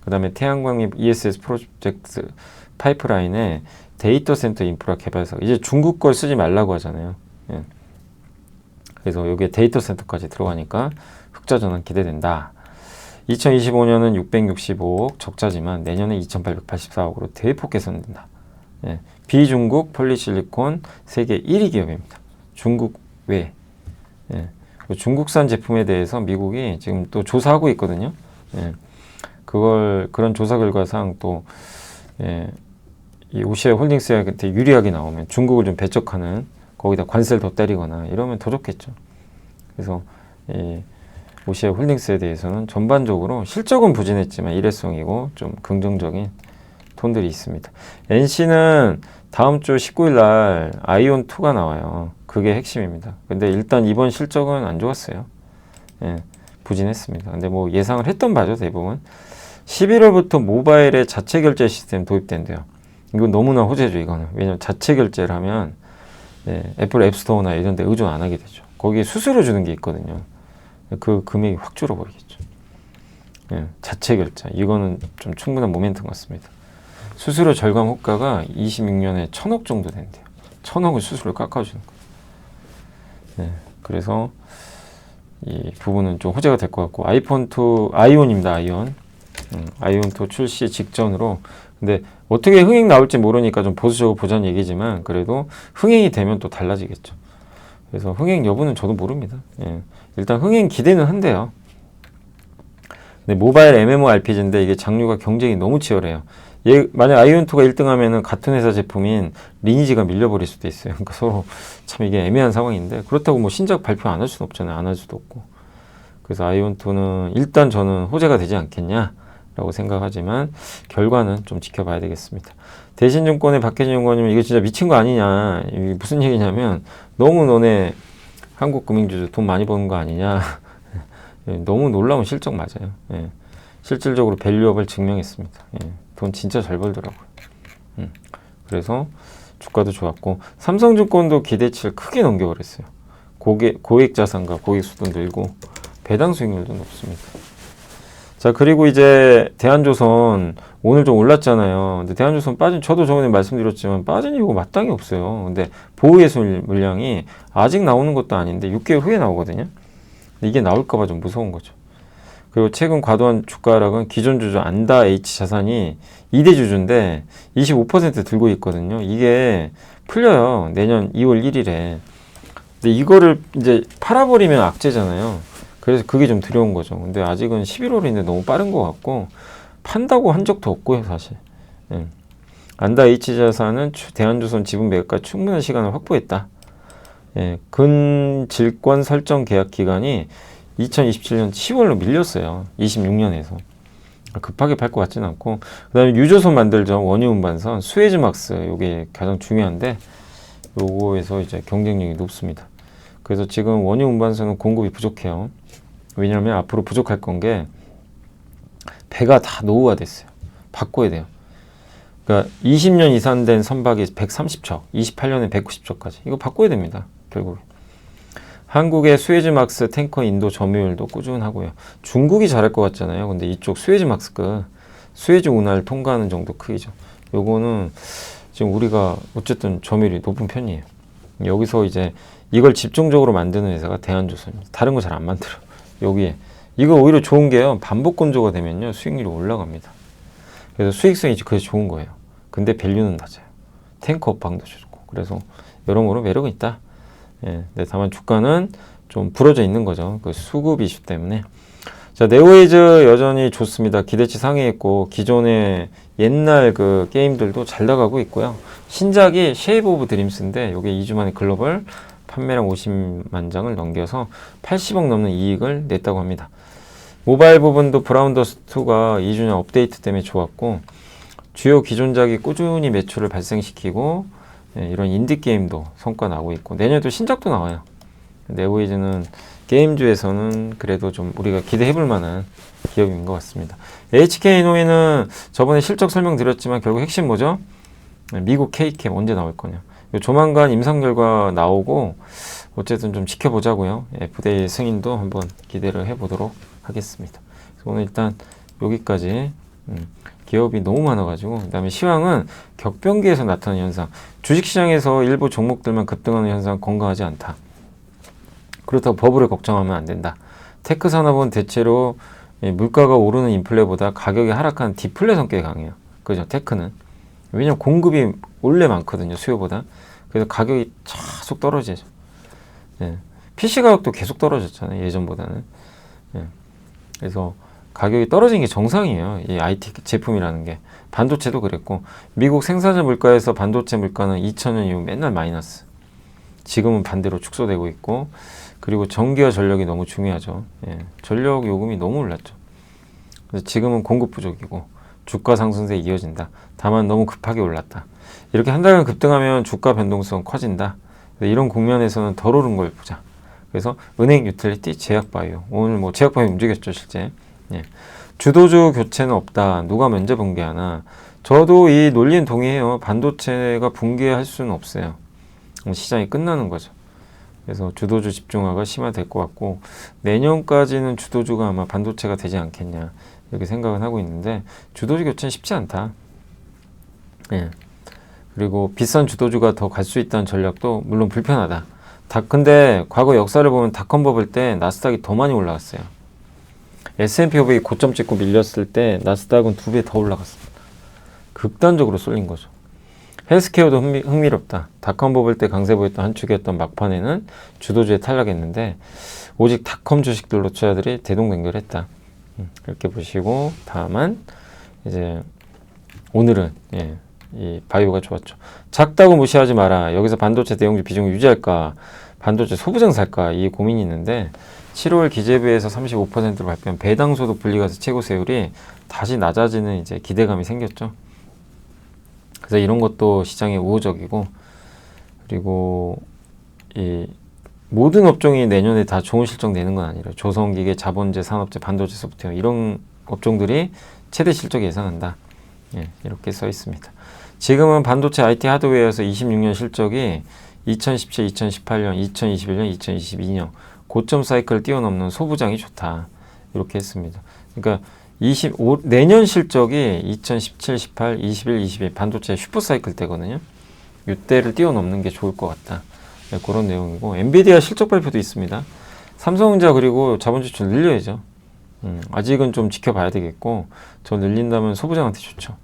[SPEAKER 1] 그 다음에 태양광 ESS 프로젝트 파이프라인에 데이터 센터 인프라 개발사, 이제 중국 걸 쓰지 말라고 하잖아요. 예. 그래서 여기에 데이터 센터까지 들어가니까 흑자 전환 기대된다. 2025년은 665억 적자지만 내년에 2884억으로 대폭 개선된다. 예, 비중국 폴리실리콘 세계 1위 기업입니다. 중국 외. 예, 중국산 제품에 대해서 미국이 지금 또 조사하고 있거든요. 예, 그런 조사 결과상 또 이 오시아 홀딩스한테 유리하게 나오면 중국을 좀 배척하는, 거기다 관세를 더 때리거나 이러면 더 좋겠죠. 그래서 이 오시아 홀딩스에 대해서는 전반적으로 실적은 부진했지만 일회성이고 좀 긍정적인 톤들이 있습니다. NC는 다음 주 19일 날 아이온2가 나와요. 그게 핵심입니다. 근데 일단 이번 실적은 안 좋았어요. 예, 부진했습니다. 근데 뭐 예상을 했던 바죠, 대부분. 11월부터 모바일에 자체 결제 시스템 도입된대요. 이건 너무나 호재죠, 이거는. 왜냐면 자체 결제를 하면 애플 앱스토어나 이런 데 의존 안 하게 되죠. 거기에 수수료 주는 게 있거든요. 그 금액이 확 줄어버리겠죠. 예, 자체 결제. 이거는 좀 충분한 모멘tum 같습니다. 수수료 절감 효과가 26년에 1000억 정도 된대요. 1000억을 수수료 깎아주는 거예요. 예, 그래서 이 부분은 좀 호재가 될 것 같고, 아이온입니다, 아이온. 아이온2 출시 직전으로. 근데 어떻게 흥행 나올지 모르니까 좀 보수적으로 보자는 얘기지만, 그래도 흥행이 되면 또 달라지겠죠. 그래서 흥행 여부는 저도 모릅니다. 예. 일단 흥행 기대는 한대요. 근데 모바일 MMORPG인데 이게 장르가 경쟁이 너무 치열해요. 만약 아이온2가 1등 하면은 같은 회사 제품인 리니지가 밀려버릴 수도 있어요. 그러니까 서로 참 이게 애매한 상황인데, 그렇다고 뭐 신작 발표 안 할 수는 없잖아요. 안 할 수도 없고. 그래서 아이온2는 일단 저는 호재가 되지 않겠냐라고 생각하지만, 결과는 좀 지켜봐야 되겠습니다. 대신증권의 박혜진 연구원님은 이거 진짜 미친 거 아니냐. 이게 무슨 얘기냐면, 너무 너네 한국 금융주주 돈 많이 버는 거 아니냐. 너무 놀라운 실적 맞아요. 예. 실질적으로 밸류업을 증명했습니다. 예. 돈 진짜 잘 벌더라고요. 그래서 주가도 좋았고, 삼성증권도 기대치를 크게 넘겨버렸어요. 고액 자산과 고액 수도 늘고 배당 수익률도 높습니다. 자, 그리고 이제 대한조선 오늘 좀 올랐잖아요. 근데 대한조선 저도 저번에 말씀드렸지만 빠진 이유가 마땅히 없어요. 근데 보호예술 물량이 아직 나오는 것도 아닌데 6개월 후에 나오거든요. 근데 이게 나올까봐 좀 무서운 거죠. 그리고 최근 과도한 주가 하락은 기존 주주 안다 H 자산이 2대 주주인데 25% 들고 있거든요. 이게 풀려요. 내년 2월 1일에. 근데 이거를 이제 팔아버리면 악재잖아요. 그래서 그게 좀 두려운 거죠. 근데 아직은 11월인데 너무 빠른 것 같고, 판다고 한 적도 없고요, 사실. 예. 안다 H 자산은 대한조선 지분 매각과 충분한 시간을 확보했다. 예. 근질권 설정 계약 기간이 2027년 10월로 밀렸어요. 26년에서. 급하게 팔 것 같지는 않고, 그 다음에 유조선 만들죠. 원유 운반선, 수에즈막스. 요게 가장 중요한데, 요거에서 이제 경쟁력이 높습니다. 그래서 지금 원유 운반선은 공급이 부족해요. 왜냐하면 앞으로 부족할 건 게, 배가 다 노후화됐어요. 바꿔야 돼요. 그러니까 20년 이상 된 선박이 130척, 28년에 190척까지. 이거 바꿔야 됩니다. 결국에. 한국의 수에즈막스 탱커 인도 점유율도 꾸준하고요. 중국이 잘할 것 같잖아요. 근데 이쪽 수에즈막스가 수에즈 운하를 통과하는 정도 크기죠. 요거는 지금 우리가 어쨌든 점유율이 높은 편이에요. 여기서 이제 이걸 집중적으로 만드는 회사가 대한조선입니다. 다른 거 잘 안 만들어. 여기에. 이거 오히려 좋은 게요. 반복 건조가 되면요. 수익률이 올라갑니다. 그래서 수익성이 그래서 좋은 거예요. 근데 밸류는 낮아요. 탱커 업황도 좋고. 그래서 여러모로 매력은 있다. 예, 근데 다만 주가는 좀 부러져 있는 거죠. 그 수급 이슈 때문에. 자, 네오에이즈 여전히 좋습니다. 기대치 상회했고, 기존의 옛날 그 게임들도 잘 나가고 있고요. 신작이 쉐이브 오브 드림스인데, 요게 2주 만에 글로벌 판매량 50만 장을 넘겨서 80억 넘는 이익을 냈다고 합니다. 모바일 부분도 브라운더스2가 2주년 업데이트 때문에 좋았고, 주요 기존작이 꾸준히 매출을 발생시키고, 예, 이런 인디게임도 성과 나고 있고, 내년에도 신작도 나와요. 네오이즈는 게임주에서는 그래도 좀 우리가 기대해볼 만한 기업인 것 같습니다. HK노에는 저번에 실적 설명드렸지만 결국 핵심 뭐죠? 미국 K캡 언제 나올 거냐. 조만간 임상 결과 나오고 어쨌든 좀 지켜보자고요. FDA 승인도 한번 기대를 해보도록 하겠습니다. 오늘 일단 여기까지. 기업이 너무 많아가지고, 그 다음에 시황은 격변기에서 나타나는 현상, 주식시장에서 일부 종목들만 급등하는 현상 건강하지 않다. 그렇다고 버블을 걱정하면 안 된다. 테크 산업은 대체로 물가가 오르는 인플레보다 가격이 하락하는 디플레 성격이 강해요. 그죠? 테크는. 왜냐면 공급이 원래 많거든요. 수요보다. 그래서 가격이 계속 떨어지죠. 예. PC 가격도 계속 떨어졌잖아요. 예전보다는. 예. 그래서 가격이 떨어진 게 정상이에요. 이 IT 제품이라는 게. 반도체도 그랬고 미국 생산자 물가에서 반도체 물가는 2000년 이후 맨날 마이너스. 지금은 반대로 축소되고 있고 그리고 전기와 전력이 너무 중요하죠. 예. 전력 요금이 너무 올랐죠. 그래서 지금은 공급 부족이고 주가 상승세에 이어진다. 다만 너무 급하게 올랐다. 이렇게 한 달간 급등하면 주가 변동성 커진다. 이런 국면에서는 덜 오른 걸 보자. 그래서 은행, 유틸리티, 제약바이오. 오늘 뭐 제약바이오 움직였죠, 실제. 예. 주도주 교체는 없다. 누가 먼저 붕괴하나. 저도 이 논리는 동의해요. 반도체가 붕괴할 수는 없어요. 시장이 끝나는 거죠. 그래서 주도주 집중화가 심화될 것 같고 내년까지는 주도주가 아마 반도체가 되지 않겠냐 이렇게 생각은 하고 있는데 주도주 교체는 쉽지 않다. 예. 그리고 비싼 주도주가 더 갈 수 있다는 전략도 물론 불편하다. 근데 과거 역사를 보면 닷컴 버블 때 나스닥이 더 많이 올라갔어요. S&P 500이 고점 찍고 밀렸을 때 나스닥은 2배 더 올라갔습니다. 극단적으로 쏠린 거죠. 헬스케어도 흥미롭다. 닷컴 버블 때 강세 보였던 한 축이었던 막판에는 주도주에 탈락했는데 오직 닷컴 주식들로 투자들이 대동단결했다. 이렇게 보시고 다만 이제 오늘은 이 바이오가 좋았죠. 작다고 무시하지 마라. 여기서 반도체 대형주 비중을 유지할까? 반도체 소부장 살까? 이 고민이 있는데 7월 기재부에서 35%로 발표한 배당 소득 분리가세 최고 세율이 다시 낮아지는 이제 기대감이 생겼죠. 그래서 이런 것도 시장에 우호적이고 그리고 이 모든 업종이 내년에 다 좋은 실적 내는 건 아니라 조선기계, 자본재, 산업재, 반도체, 소프트웨어 이런 업종들이 최대 실적 예상한다. 이렇게 써 있습니다. 지금은 반도체 IT 하드웨어에서 26년 실적이 2017, 2018년, 2021년, 2022년 고점 사이클을 뛰어넘는 소부장이 좋다. 이렇게 했습니다. 그러니까 내년 실적이 2017, 18, 21, 22 반도체 슈퍼 사이클 때거든요. 이때를 뛰어넘는 게 좋을 것 같다. 그런 내용이고 엔비디아 실적 발표도 있습니다. 삼성전자 그리고 자본지출 늘려야죠. 아직은 좀 지켜봐야 되겠고 저 늘린다면 소부장한테 좋죠.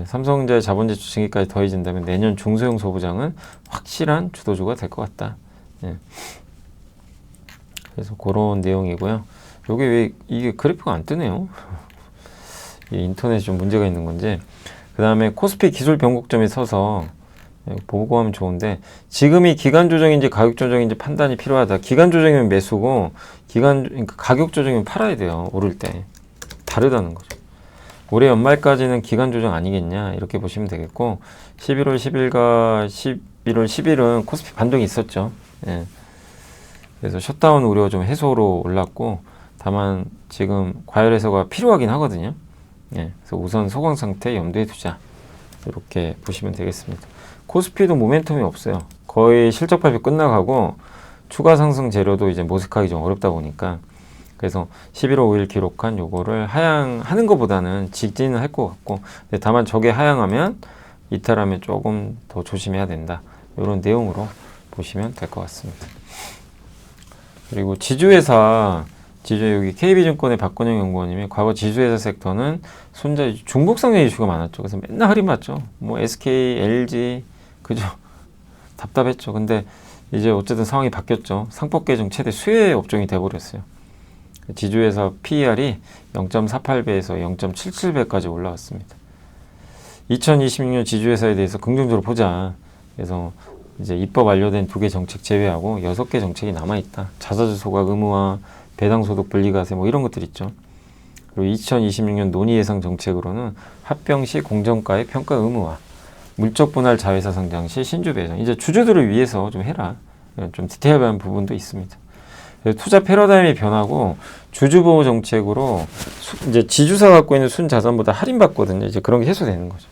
[SPEAKER 1] 삼성전자의 자본지출 증기까지 더해진다면 내년 중소형 소부장은 확실한 주도주가 될 것 같다. 그래서 그런 내용이고요. 여기 왜 이게 그래프가 안 뜨네요? 인터넷에 좀 문제가 있는 건지. 그 다음에 코스피 기술 변곡점에 서서 보고 하면 좋은데 지금이 기간 조정인지 가격 조정인지 판단이 필요하다. 기간 조정이면 매수고 그러니까 가격 조정이면 팔아야 돼요. 오를 때. 다르다는 거죠. 올해 연말까지는 기간 조정 아니겠냐 이렇게 보시면 되겠고 11월 10일과 11월 10일은 코스피 반등이 있었죠. 그래서 셧다운 우려 좀 해소로 올랐고 다만 지금 과열 해소가 필요하긴 하거든요. 그래서 우선 소강 상태 염두에 두자 이렇게 보시면 되겠습니다. 코스피도 모멘텀이 없어요. 거의 실적 발표 끝나가고 추가 상승 재료도 이제 모색하기 좀 어렵다 보니까 그래서 11월 5일 기록한 요거를 하향하는 것보다는 직진을 할 것 같고 다만 저게 하향하면 이탈하면 조금 더 조심해야 된다. 이런 내용으로 보시면 될 것 같습니다. 그리고 지주회사 여기 KB증권의 박건영 연구원님이 과거 지주회사 섹터는 중복상장 이슈가 많았죠. 그래서 맨날 할인받죠. 뭐 SK, LG 그죠? 답답했죠. 근데 이제 어쨌든 상황이 바뀌었죠. 상법 개정 최대 수혜 업종이 돼버렸어요. 지주회사 PER이 0.48배에서 0.77배까지 올라왔습니다. 2026년 지주회사에 대해서 긍정적으로 보자. 그래서 이제 입법 완료된 2개 정책 제외하고 6개 정책이 남아있다. 자사주 소각 의무화, 배당소득 분리과세 뭐 이런 것들 있죠. 그리고 2026년 논의 예상 정책으로는 합병 시 공정가의 평가 의무화, 물적 분할 자회사 상장 시 신주 배정. 이제 주주들을 위해서 좀 해라. 좀 디테일한 부분도 있습니다. 투자 패러다임이 변하고 주주보호 정책으로 이제 지주사 갖고 있는 순자산보다 할인받거든요. 이제 그런 게 해소되는 거죠.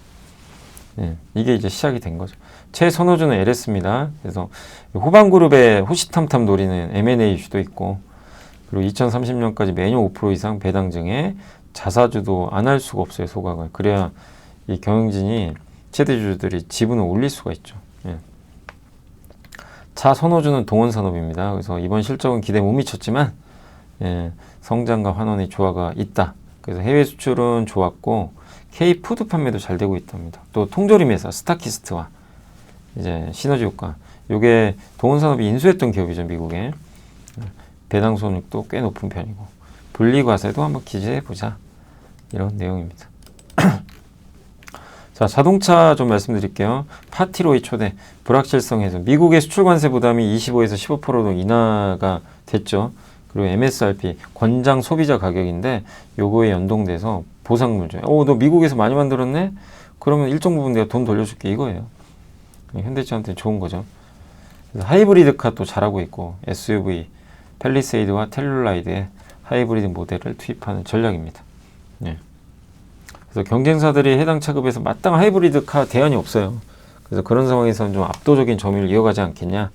[SPEAKER 1] 이게 이제 시작이 된 거죠. 최선호주는 LS입니다. 그래서 호방그룹에 호시탐탐 노리는 M&A 이슈도 있고 그리고 2030년까지 매년 5% 이상 배당 증에 자사주도 안 할 수가 없어요. 소각을. 그래야 이 경영진이 최대주주들이 지분을 올릴 수가 있죠. 차 선호주는 동원산업입니다. 그래서 이번 실적은 기대 못 미쳤지만 성장과 환원의 조화가 있다. 그래서 해외 수출은 좋았고 K푸드 판매도 잘 되고 있답니다. 또 통조림 회사 스타키스트와 이제 시너지 효과. 요게 동원산업이 인수했던 기업이죠, 미국에. 배당 손익도 꽤 높은 편이고 분리 과세도 한번 기재해 보자. 이런 내용입니다. 자, 자동차 좀 말씀드릴게요. 파티로이 초대, 불확실성 해소. 미국의 수출 관세 부담이 25에서 15%로 인하가 됐죠. 그리고 MSRP, 권장 소비자 가격인데 요거에 연동돼서 보상물 줘요. 너 미국에서 많이 만들었네? 그러면 일정 부분 내가 돈 돌려줄게, 이거예요. 현대차한테 좋은 거죠. 그래서 하이브리드카 또 잘하고 있고 SUV, 팰리세이드와 텔룰라이드의 하이브리드 모델을 투입하는 전략입니다. 그래서 경쟁사들이 해당 차급에서 마땅한 하이브리드 카 대안이 없어요. 그래서 그런 상황에서는 좀 압도적인 점유율을 이어가지 않겠냐.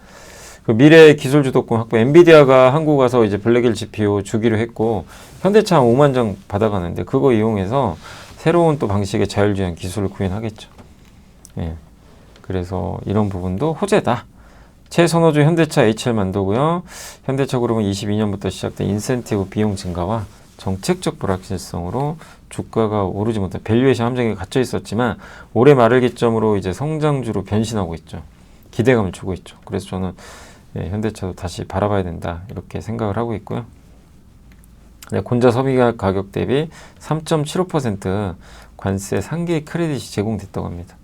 [SPEAKER 1] 그 미래 기술 주도권 확보, 엔비디아가 한국 와서 이제 블랙일 GPU 주기로 했고 현대차 5만 장 받아가는데 그거 이용해서 새로운 또 방식의 자율주행 기술을 구현하겠죠. 그래서 이런 부분도 호재다. 최선호주 현대차 HL 만도고요. 현대차 그룹은 22년부터 시작된 인센티브 비용 증가와 정책적 불확실성으로 주가가 오르지 못한 밸류에이션 함정에 갇혀 있었지만 올해 말을 기점으로 이제 성장주로 변신하고 있죠. 기대감을 주고 있죠. 그래서 저는 현대차도 다시 바라봐야 된다 이렇게 생각을 하고 있고요. 혼자 소비가 가격 대비 3.75% 관세 상계 크레딧이 제공됐다고 합니다.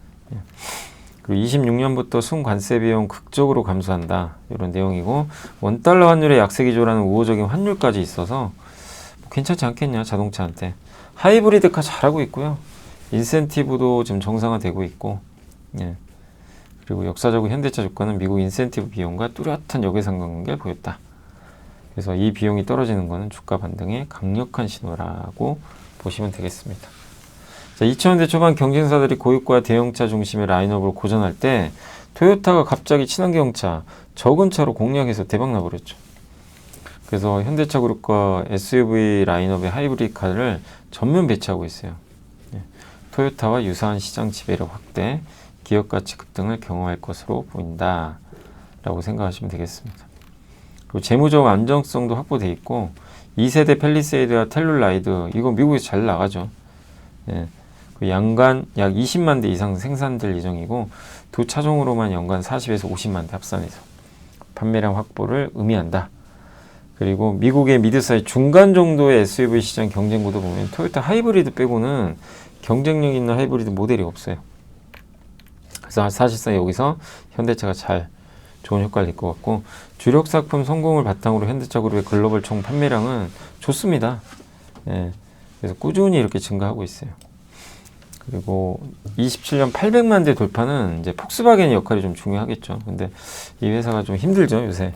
[SPEAKER 1] 그리고 26년부터 순관세 비용 극적으로 감소한다 이런 내용이고 원달러 환율의 약세 기조라는 우호적인 환율까지 있어서 괜찮지 않겠냐 자동차한테. 하이브리드카 잘하고 있고요. 인센티브도 지금 정상화되고 있고 그리고 역사적으로 현대차 주가는 미국 인센티브 비용과 뚜렷한 역외상관관계를 보였다. 그래서 이 비용이 떨어지는 것은 주가 반등의 강력한 신호라고 보시면 되겠습니다. 자, 2000년대 초반 경쟁사들이 고유가 대형차 중심의 라인업을 고전할 때 토요타가 갑자기 친환경차, 적은 차로 공략해서 대박 나버렸죠. 그래서 현대차 그룹과 SUV 라인업의 하이브리드 카를 전면 배치하고 있어요. 토요타와 유사한 시장 지배력 확대, 기업 가치 급등을 경험할 것으로 보인다 라고 생각하시면 되겠습니다. 그리고 재무적 안정성도 확보되어 있고 2세대 팰리세이드와 텔룰라이드 이거 미국에서 잘 나가죠. 그 연간 약 20만 대 이상 생산될 예정이고 두 차종으로만 연간 40에서 50만 대 합산해서 판매량 확보를 의미한다. 그리고 미국의 미드사이즈 중간 정도의 SUV 시장 경쟁 구도 보면 토요타 하이브리드 빼고는 경쟁력 있는 하이브리드 모델이 없어요. 그래서 사실상 여기서 현대차가 잘 좋은 효과를 낼 것 같고 주력 상품 성공을 바탕으로 현대차 그룹의 글로벌 총 판매량은 좋습니다. 그래서 꾸준히 이렇게 증가하고 있어요. 그리고 27년 800만 대 돌파는 이제 폭스바겐의 역할이 좀 중요하겠죠. 근데 이 회사가 좀 힘들죠, 요새.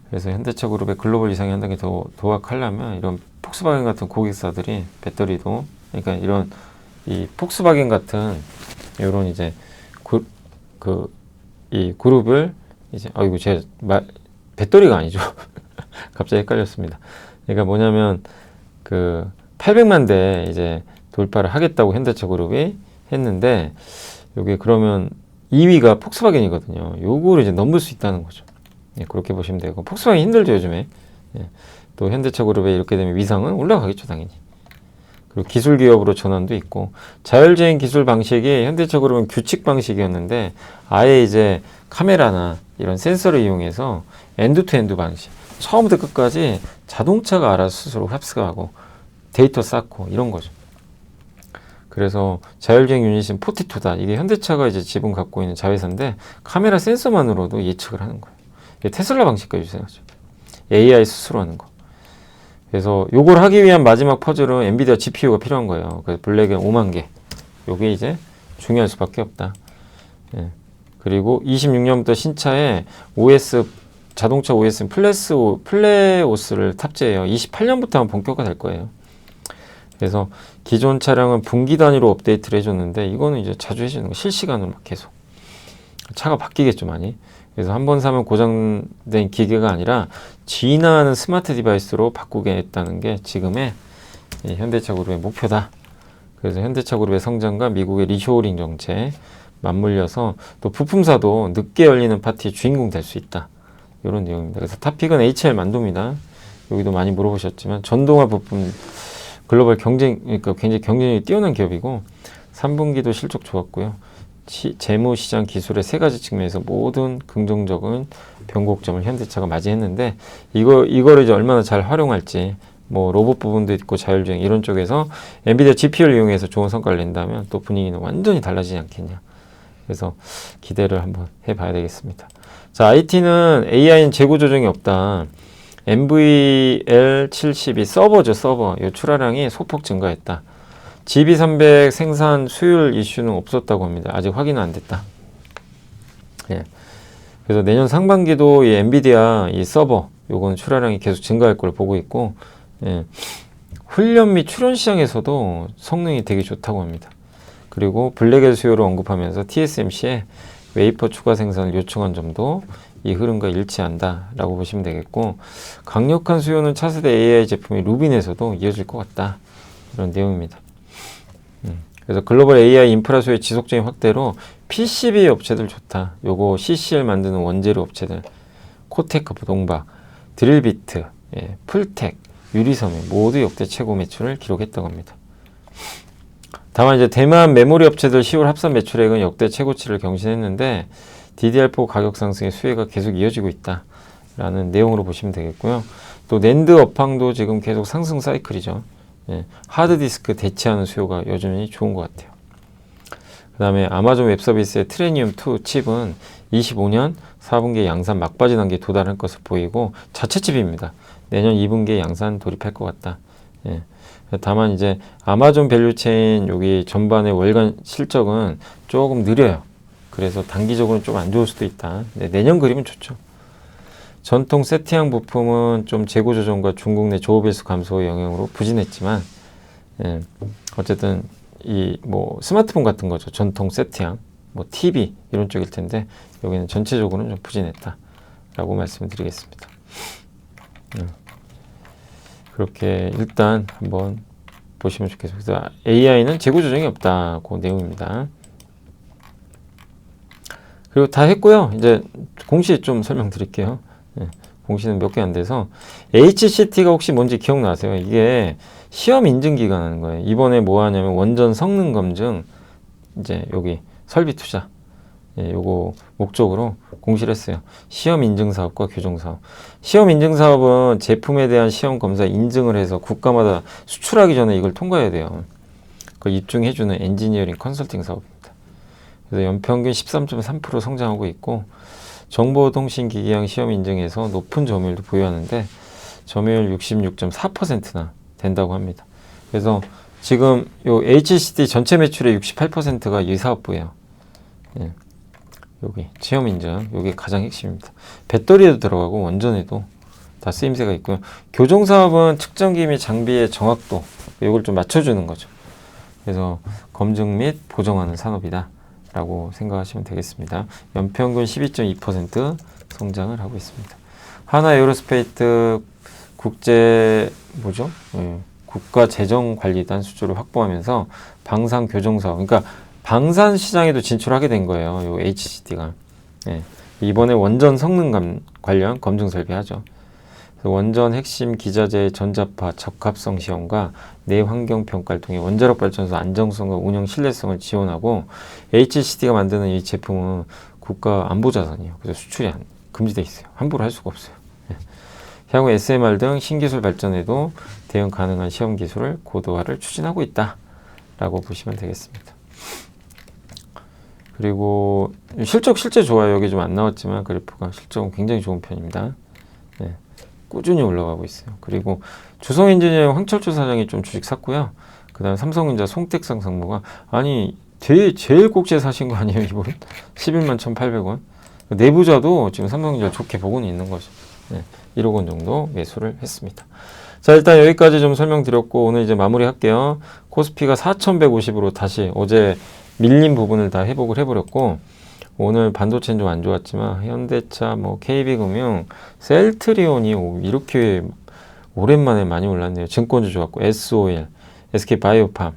[SPEAKER 1] 그래서 현대차 그룹의 글로벌 이상이 한 단계 더 도약하려면 이런 폭스바겐 같은 고객사들이 배터리도 그러니까 이런 이 폭스바겐 같은 이런 이제 이 그룹을 이제 제가 배터리가 아니죠. 갑자기 헷갈렸습니다. 그러니까 뭐냐면 그 800만 대 이제 돌파를 하겠다고 현대차 그룹이 했는데 여기 그러면 2위가 폭스바겐이거든요. 요거를 이제 넘을 수 있다는 거죠. 그렇게 보시면 되고 폭스바겐이 힘들죠 요즘에. 또 현대차 그룹에 이렇게 되면 위상은 올라가겠죠 당연히. 그리고 기술 기업으로 전환도 있고 자율주행 기술 방식이 현대차 그룹은 규칙 방식이었는데 아예 이제 카메라나 이런 센서를 이용해서 엔드투엔드 방식 처음부터 끝까지 자동차가 알아서 스스로 합숙하고 데이터 쌓고 이런 거죠. 그래서 자율주행 유닛은 42다. 이게 현대차가 이제 지분 갖고 있는 자회사인데 카메라 센서만으로도 예측을 하는 거예요. 이게 테슬라 방식과 유사하죠. AI 스스로 하는 거. 그래서 요걸 하기 위한 마지막 퍼즐은 엔비디아 GPU가 필요한 거예요. 그래서 블랙에 5만 개. 요게 이제 중요할 수밖에 없다. 그리고 26년부터 신차에 OS 자동차 OS는 플레오스를 탑재해요. 28년부터 하면 본격화 될 거예요. 그래서 기존 차량은 분기 단위로 업데이트를 해줬는데 이거는 이제 자주 해주는 거 실시간으로 막 계속 차가 바뀌겠죠 많이. 그래서 한 번 사면 고장된 기계가 아니라 진화하는 스마트 디바이스로 바꾸겠다는 게 지금의 현대차 그룹의 목표다. 그래서 현대차 그룹의 성장과 미국의 리쇼어링 정책, 맞물려서 또 부품사도 늦게 열리는 파티의 주인공 될 수 있다. 이런 내용입니다. 그래서 탑픽은 HL 만도입니다. 여기도 많이 물어보셨지만 전동화 부품 글로벌 그러니까 굉장히 경쟁력이 뛰어난 기업이고 3분기도 실적 좋았고요. 재무시장 기술의 세 가지 측면에서 모든 긍정적인 변곡점을 현대차가 맞이했는데 이거를 이제 얼마나 잘 활용할지 뭐 로봇 부분도 있고 자율주행 이런 쪽에서 엔비디아 GPU를 이용해서 좋은 성과를 낸다면 또 분위기는 완전히 달라지지 않겠냐. 그래서 기대를 한번 해봐야 되겠습니다. 자, IT는 AI는 재고 조정이 없다. NVL72 서버죠, 서버. 이 출하량이 소폭 증가했다. GB300 생산 수율 이슈는 없었다고 합니다. 아직 확인은 안 됐다. 예. 그래서 내년 상반기도 이 엔비디아 이 서버 요거는 출하량이 계속 증가할 걸 보고 있고, 예. 훈련 및 출연 시장에서도 성능이 되게 좋다고 합니다. 그리고 블랙엘 수요를 언급하면서 TSMC에 웨이퍼 추가 생산을 요청한 점도 이 흐름과 일치한다 라고 보시면 되겠고, 강력한 수요는 차세대 AI 제품이 루빈에서도 이어질 것 같다. 이런 내용입니다. 그래서 글로벌 AI 인프라 수요의 지속적인 확대로 PCB 업체들 좋다. 요거 CCL 만드는 원재료 업체들, 코테크, 동박, 드릴비트, 예, 풀텍, 유리섬유 모두 역대 최고 매출을 기록했다고 합니다. 다만 이제 대만 메모리 업체들 10월 합산 매출액은 역대 최고치를 경신했는데 DDR4 가격 상승의 수혜가 계속 이어지고 있다라는 내용으로 보시면 되겠고요. 또 낸드 업황도 지금 계속 상승 사이클이죠. 예, 하드디스크 대체하는 수요가 여전히 좋은 것 같아요. 그 다음에 아마존 웹서비스의 트레니움2 칩은 25년 4분기에 양산 막바지 단계에 도달할 것을 보이고 자체 칩입니다. 내년 2분기에 양산 돌입할 것 같다. 예. 다만 이제 아마존 밸류체인 여기 전반의 월간 실적은 조금 느려요. 그래서 단기적으로는 좀 안 좋을 수도 있다. 네, 내년 그림은 좋죠. 전통 세트형 부품은 좀 재고 조정과 중국 내 조업일수 감소의 영향으로 부진했지만, 예, 어쨌든 이 뭐 스마트폰 같은 거죠. 전통 세트형, 뭐 TV 이런 쪽일 텐데 여기는 전체적으로는 좀 부진했다라고 말씀을 드리겠습니다. 그렇게 일단 한번 보시면 좋겠습니다. 그래서 AI는 재고 조정이 없다. 그 내용입니다. 그리고 다 했고요. 이제 공시 좀 설명드릴게요. 예, 공시는 몇 개 안 돼서 HCT가 혹시 뭔지 기억나세요? 이게 시험 인증 기간 하는 거예요. 이번에 뭐 하냐면 원전 성능 검증, 이제 여기 설비 투자, 예, 요거 목적으로 공시를 했어요. 시험 인증 사업과 교정 사업. 시험 인증 사업은 제품에 대한 시험 검사 인증을 해서 국가마다 수출하기 전에 이걸 통과해야 돼요. 그걸 입증해주는 엔지니어링 컨설팅 사업입니다. 그래서 연평균 13.3% 성장하고 있고, 정보통신기기형 시험 인증에서 높은 점유율도 보유하는데 점유율 66.4%나 된다고 합니다. 그래서 지금 요 HCT 전체 매출의 68%가 이 사업부예요. 예. 여기 시험 인증, 여기 가장 핵심입니다. 배터리에도 들어가고 원전에도 다 쓰임새가 있고요. 교정 사업은 측정기 및 장비의 정확도, 이걸 좀 맞춰주는 거죠. 그래서 검증 및 보정하는 산업이다 라고 생각하시면 되겠습니다. 연평균 12.2% 성장을 하고 있습니다. 하나 에어로스페이스 국제 국가재정관리단 수주를 확보하면서 방산 교정 사업, 그러니까 방산 시장에도 진출하게 된 거예요. 요 HCT가. 예. 이번에 원전 성능 관련 검증 설비하죠. 원전 핵심 기자재 전자파 적합성 시험과 내환경 평가를 통해 원자력 발전소 안정성과 운영 신뢰성을 지원하고, HCT가 만드는 이 제품은 국가 안보 자산이에요. 그래서 수출이 금지돼 있어요. 함부로 할 수가 없어요. 예. 향후 SMR 등 신기술 발전에도 대응 가능한 시험 기술을 고도화를 추진하고 있다라고 보시면 되겠습니다. 그리고 실적 실제 좋아요. 여기 좀 안 나왔지만 그래프가 실적은 굉장히 좋은 편입니다. 예. 꾸준히 올라가고 있어요. 그리고 주성엔지니어링 황철주 사장이 좀 주식 샀고요. 그 다음에 삼성전자 송택상 상무가, 아니 제일 꼭지에 사신 거 아니에요 이분? 11만 1,800원. 내부자도 지금 삼성전자 좋게 보고는 있는 거죠. 네, 1억 원 정도 매수를 했습니다. 자, 일단 여기까지 좀 설명드렸고 오늘 이제 마무리 할게요. 코스피가 4,150으로 다시 어제 밀린 부분을 다 회복을 해버렸고, 오늘 반도체는 좀 안 좋았지만 현대차, 뭐 KB금융, 셀트리온이 이렇게 오랜만에 많이 올랐네요. 증권주 좋았고 SOL, SK바이오팜,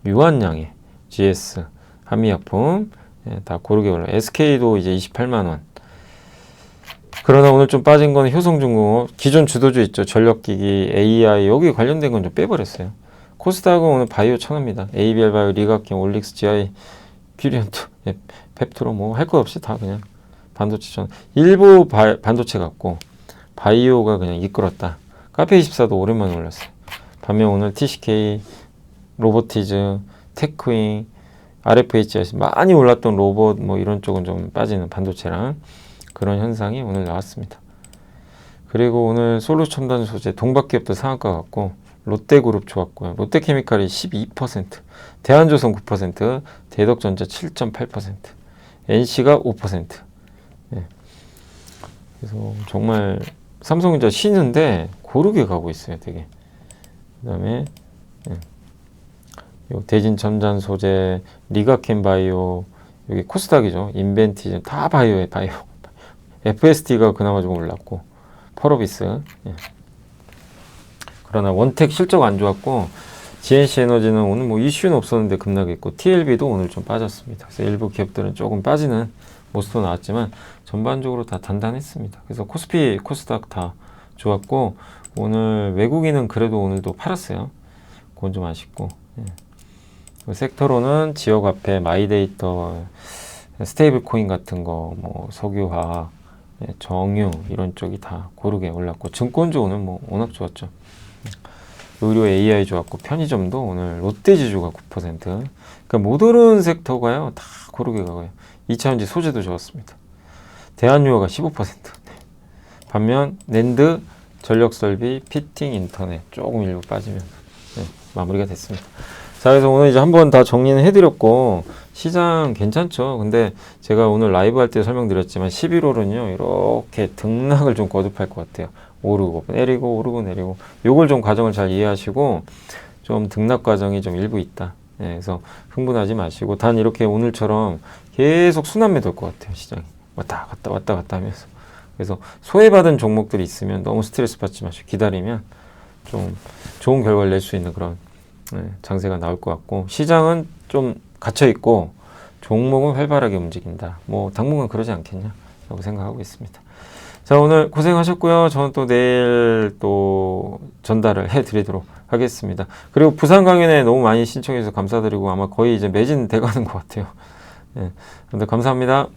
[SPEAKER 1] 유한양해, GS, 한미약품, 예, 다 고르게 올라. SK도 이제 28만 원. 그러나 오늘 좀 빠진 건 효성중공업, 기존 주도주 있죠. 전력기기, AI 여기 관련된 건 좀 빼버렸어요. 코스닥은 오늘 바이오 천합니다. ABL 바이오, 리가캠, 올릭스, GI, 퓨리언트, 예, 펩트로 뭐 할 것 없이 다 그냥 반도체 천. 일부 반도체 같고 바이오가 그냥 이끌었다. 카페24도 오랜만에 올랐어요. 반면 오늘 TCK, 로보티즈, 테크윙, RFHS 많이 올랐던 로봇 뭐 이런 쪽은 좀 빠지는 반도체랑 그런 현상이 오늘 나왔습니다. 그리고 오늘 솔루첨단 소재 동박기업도 상한가 같고 롯데그룹 좋았고요. 롯데케미칼이 12%, 대한조선 9%, 대덕전자 7.8%, NC가 5%. 예. 그래서 정말 삼성전자 쉬는데 고르게 가고 있어요, 되게. 그다음에 요 대진 첨단 소재, 리가캠 바이오, 여기 코스닥이죠. 인벤티즘 다 바이오에 바이오. FSD가 그나마 좀 올랐고, 펄어비스. 예. 그러나 원택 실적 안 좋았고, GNC 에너지는 오늘 뭐 이슈는 없었는데 급락했고, TLB도 오늘 좀 빠졌습니다. 그래서 일부 기업들은 조금 빠지는 모습도 나왔지만 전반적으로 다 단단했습니다. 그래서 코스피, 코스닥 다 좋았고, 오늘 외국인은 그래도 오늘도 팔았어요. 그건 좀 아쉽고. 예. 섹터로는 지역화폐, 마이데이터, 스테이블 코인 같은 거, 뭐 석유화학, 예, 정유 이런 쪽이 다 고르게 올랐고, 증권주 오늘 뭐 워낙 좋았죠. 의료 AI 좋았고, 편의점도 오늘 롯데지주가 9%. 그러니까 모든 섹터가요 다 고르게 가고요. 2차전지 소재도 좋았습니다. 대한유화가 15%. 반면 낸드, 전력설비, 피팅, 인터넷 조금 일부 빠지면 네, 마무리가 됐습니다. 자, 그래서 오늘 이제 한번 다 정리는 해드렸고, 시장 괜찮죠. 근데 제가 오늘 라이브 할 때 설명드렸지만 11월은요 이렇게 등락을 좀 거듭할 것 같아요. 오르고 내리고 오르고 내리고, 요걸 좀 과정을 잘 이해하시고 좀 등락 과정이 좀 일부 있다. 예, 그래서 흥분하지 마시고, 단 이렇게 오늘처럼 계속 순환매 돌 것 같아요. 시장이 왔다 갔다 왔다 갔다 하면서. 그래서 소외받은 종목들이 있으면 너무 스트레스 받지 마시고 기다리면 좀 좋은 결과를 낼 수 있는 그런 장세가 나올 것 같고, 시장은 좀 갇혀 있고 종목은 활발하게 움직인다. 뭐 당분간 그러지 않겠냐 라고 생각하고 있습니다. 자, 오늘 고생하셨고요. 저는 또 내일 또 전달을 해드리도록 하겠습니다. 그리고 부산 강연에 너무 많이 신청해 주셔서 감사드리고, 아마 거의 이제 매진 돼가는 것 같아요. 예, 여러분들 감사합니다.